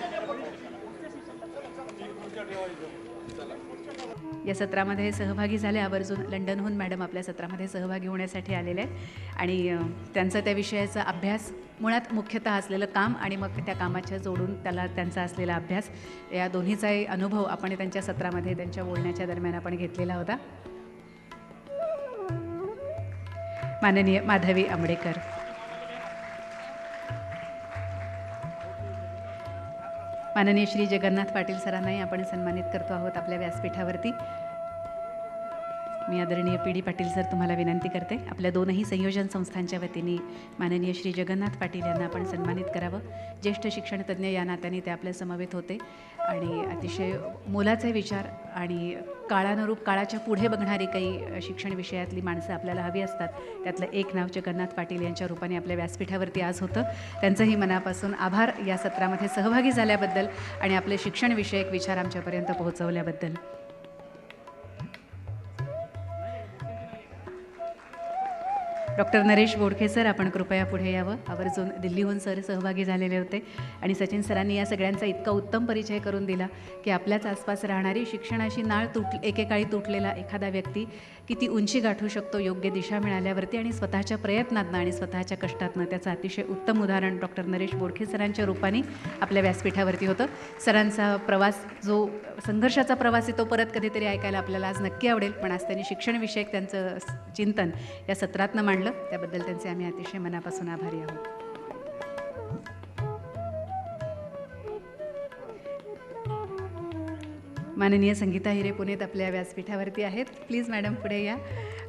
या सत्रामध्ये सहभागी झाले आवर्जून लंडनहून मॅडम आपल्या सत्रामध्ये सहभागी होण्यासाठी आलेले आहेत आणि त्यांचा त्या विषयाचा अभ्यास, मुळात मुख्यतः असलेलं काम आणि मग त्या कामाच्या जोडून त्याला त्यांचा असलेला अभ्यास, या दोन्हीचाही अनुभव आपण त्यांच्या सत्रामध्ये त्यांच्या बोलण्याच्या दरम्यान आपण घेतलेला होता. माननीय माधवी आंबडेकर. माननीय श्री जगन्नाथ पाटील सरांनाही आपण सन्मानित करतो आहोत आपल्या व्यासपीठावरती. मी आदरणीय PD पाटील सर तुम्हाला विनंती करते, आपल्या दोनही संयोजन संस्थांच्या वतीने माननीय श्री जगन्नाथ पाटील यांना आपण सन्मानित करावं. ज्येष्ठ शिक्षणतज्ज्ञ या नात्याने ते आपल्या समवेत होते आणि अतिशय मोलाचे विचार आणि काळानुरूप काळाच्या पुढे बघणारी काही शिक्षण विषयातली माणसं आपल्याला हवी असतात. त्यातलं एक नाव जगन्नाथ पाटील यांच्या रूपाने आपल्या व्यासपीठावरती आज होतं. त्यांचंही मनापासून आभार या सत्रामध्ये सहभागी झाल्याबद्दल आणि आपले शिक्षणविषयक विचार आमच्यापर्यंत पोहोचवल्याबद्दल. डॉक्टर नरेश बोडखे सर, आपण कृपया पुढे यावं. आवर्जून दिल्लीहून सर सहभागी झालेले होते आणि सचिन सरांनी या सगळ्यांचा इतका उत्तम परिचय करून दिला की आपल्याच आसपास राहणारी शिक्षणाची नाळ एकेकाळी तुटलेला एखादा व्यक्ती किती उंची गाठू शकतो योग्य दिशा मिळाल्यावरती आणि स्वतःच्या प्रयत्नातनं आणि स्वतःच्या कष्टातनं. त्याचं अतिशय उत्तम उदाहरण डॉक्टर नरेश बोडखे सरांच्या रूपाने आपल्या व्यासपीठावरती होतं. सरांचा प्रवास, जो संघर्षाचा प्रवास आहे, तो परत कधीतरी ऐकायला आपल्याला आज नक्की आवडेल. पण आज त्यांनी शिक्षणविषयक त्यांचं चिंतन या सत्रातनं मांडलं, त्याबद्दल त्यांचे आम्ही अतिशय मनापासून आभारी आहोत. माननीय संगीता हिरे पुणेत आपल्या व्यासपीठावरती आहेत. प्लीज मॅडम पुढे या.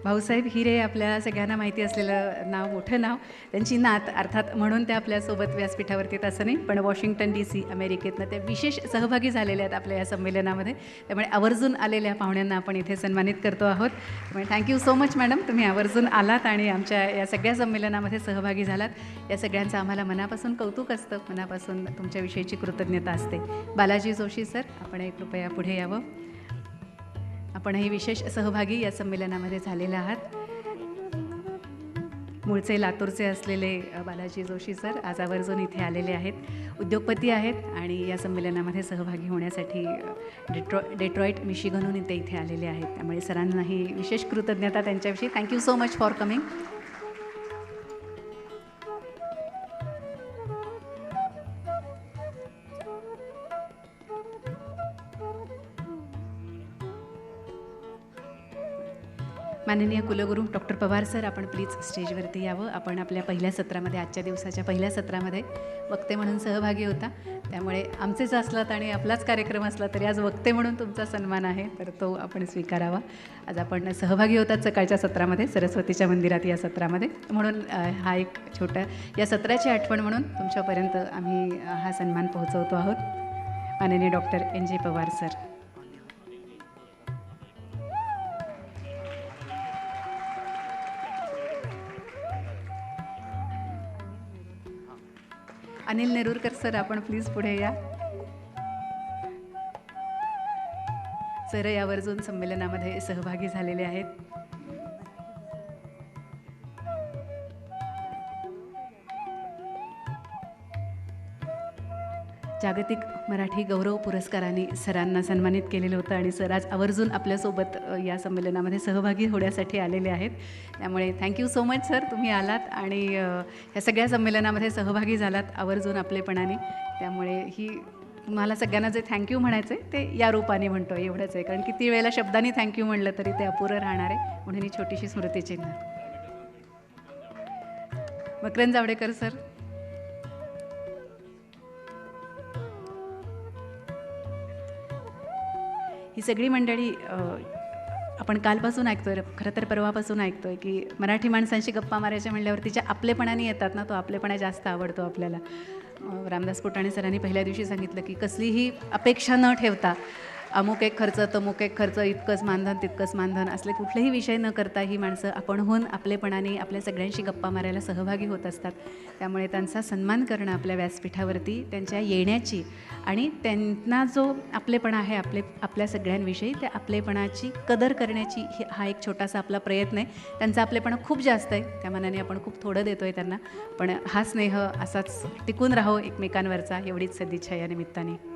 भाऊसाहेब हिरे आपल्या सगळ्यांना माहिती असलेलं नाव, मोठं नाव. त्यांची नात अर्थात म्हणून त्या आपल्यासोबत व्यासपीठावरती येत असं नाही, पण वॉशिंग्टन DC अमेरिकेतनं त्या विशेष सहभागी झालेल्या आहेत आपल्या या संमेलनामध्ये. त्यामुळे आवर्जून आलेल्या पाहुण्यांना आपण इथे सन्मानित करतो आहोत. त्यामुळे थँक्यू सो मच मॅडम, तुम्ही आवर्जून आलात आणि आमच्या या सगळ्या संमेलनामध्ये सहभागी झालात. या सगळ्यांचं आम्हाला मनापासून कौतुक असतं, मनापासून तुमच्याविषयीची कृतज्ञता असते. बालाजी जोशी सर, आपण कृपया पुढे यावं. आपणही विशेष सहभागी या संमेलनामध्ये झालेले आहात. मूळचे लातूरचे असलेले बालाजी जोशी सर आज आवर्जून इथे आलेले आहेत. उद्योगपती आहेत आणि या संमेलनामध्ये सहभागी होण्यासाठी डेट्रॉईट मिशिगनहून ते इथे आलेले आहेत. त्यामुळे सरांनाही विशेष कृतज्ञता त्यांच्याविषयी. Thank you so much for coming. माननीय कुलगुरू डॉक्टर पवार सर, आपण प्लीज स्टेजवरती यावं. आपण आपल्या पहिल्या सत्रामध्ये, आजच्या दिवसाच्या पहिल्या सत्रामध्ये वक्ते म्हणून सहभागी होता. त्यामुळे आमचेच असलात आणि आपलाच कार्यक्रम असला तरी आज वक्ते म्हणून तुमचा सन्मान आहे, तर तो आपण स्वीकारावा. आज आपण सहभागी होतात सकाळच्या सत्रामध्ये, सरस्वतीच्या मंदिरात या सत्रामध्ये, म्हणून हा एक छोटा या सत्राची आठवण म्हणून तुमच्यापर्यंत आम्ही हा सन्मान पोहोचवतो आहोत. माननीय doctor NJ Pawar sir. Anil Nerurkar sir, आपण प्लीज पुढे या. सर यावर्जून संमेलनामध्ये सहभागी झालेले आहेत. जागतिक मराठी गौरव पुरस्काराने सरांना सन्मानित केलेलं होतं आणि सर आज आवर्जून आपल्यासोबत या संमेलनामध्ये सहभागी होण्यासाठी आलेले आहेत. त्यामुळे थँक्यू सो मच सर, तुम्ही आलात आणि ह्या सगळ्या संमेलनामध्ये सहभागी झालात आवर्जून आपलेपणाने. त्यामुळे ही तुम्हाला सगळ्यांना जे थँक्यू म्हणायचं आहे ते या रूपाने म्हणतो आहे, एवढंच आहे. कारण किती वेळेला शब्दांनी थँक्यू म्हणलं तरी ते अपुरं राहणार आहे, म्हणून ही छोटीशी स्मृतिचिन्ह. मकरंद जावडेकर सर. ही सगळी मंडळी आपण कालपासून ऐकतोय, खरं तर परवापासून ऐकतोय की मराठी माणसांशी गप्पा मारायच्या म्हणल्यावर तिच्या आपलेपणाने येतात ना, तो आपलेपणा जास्त आवडतो आपल्याला. रामदास फुटाणे सरांनी पहिल्या दिवशी सांगितलं की कसलीही अपेक्षा न ठेवता अमुक एक खर्च तमुक एक खर्च, इतकंच मानधन तितकंच मानधन असले कुठलेही विषय न करता ही माणसं आपणहून आपलेपणाने आपल्या सगळ्यांशी गप्पा मारायला सहभागी होत असतात. त्यामुळे त्यांचा सन्मान करणं आपल्या व्यासपीठावरती, त्यांच्या येण्याची आणि त्यांना जो आपलेपणा आहे आपल्या सगळ्यांविषयी त्या आपलेपणाची कदर करण्याची हा एक छोटासा आपला प्रयत्न आहे. त्यांचा आपलेपणा खूप जास्त आहे, त्या मानाने आपण खूप थोडं देतो आहे त्यांना, पण हा स्नेह असाच टिकून राहो एकमेकांवरचा, एवढीच सदिच्छा या निमित्ताने.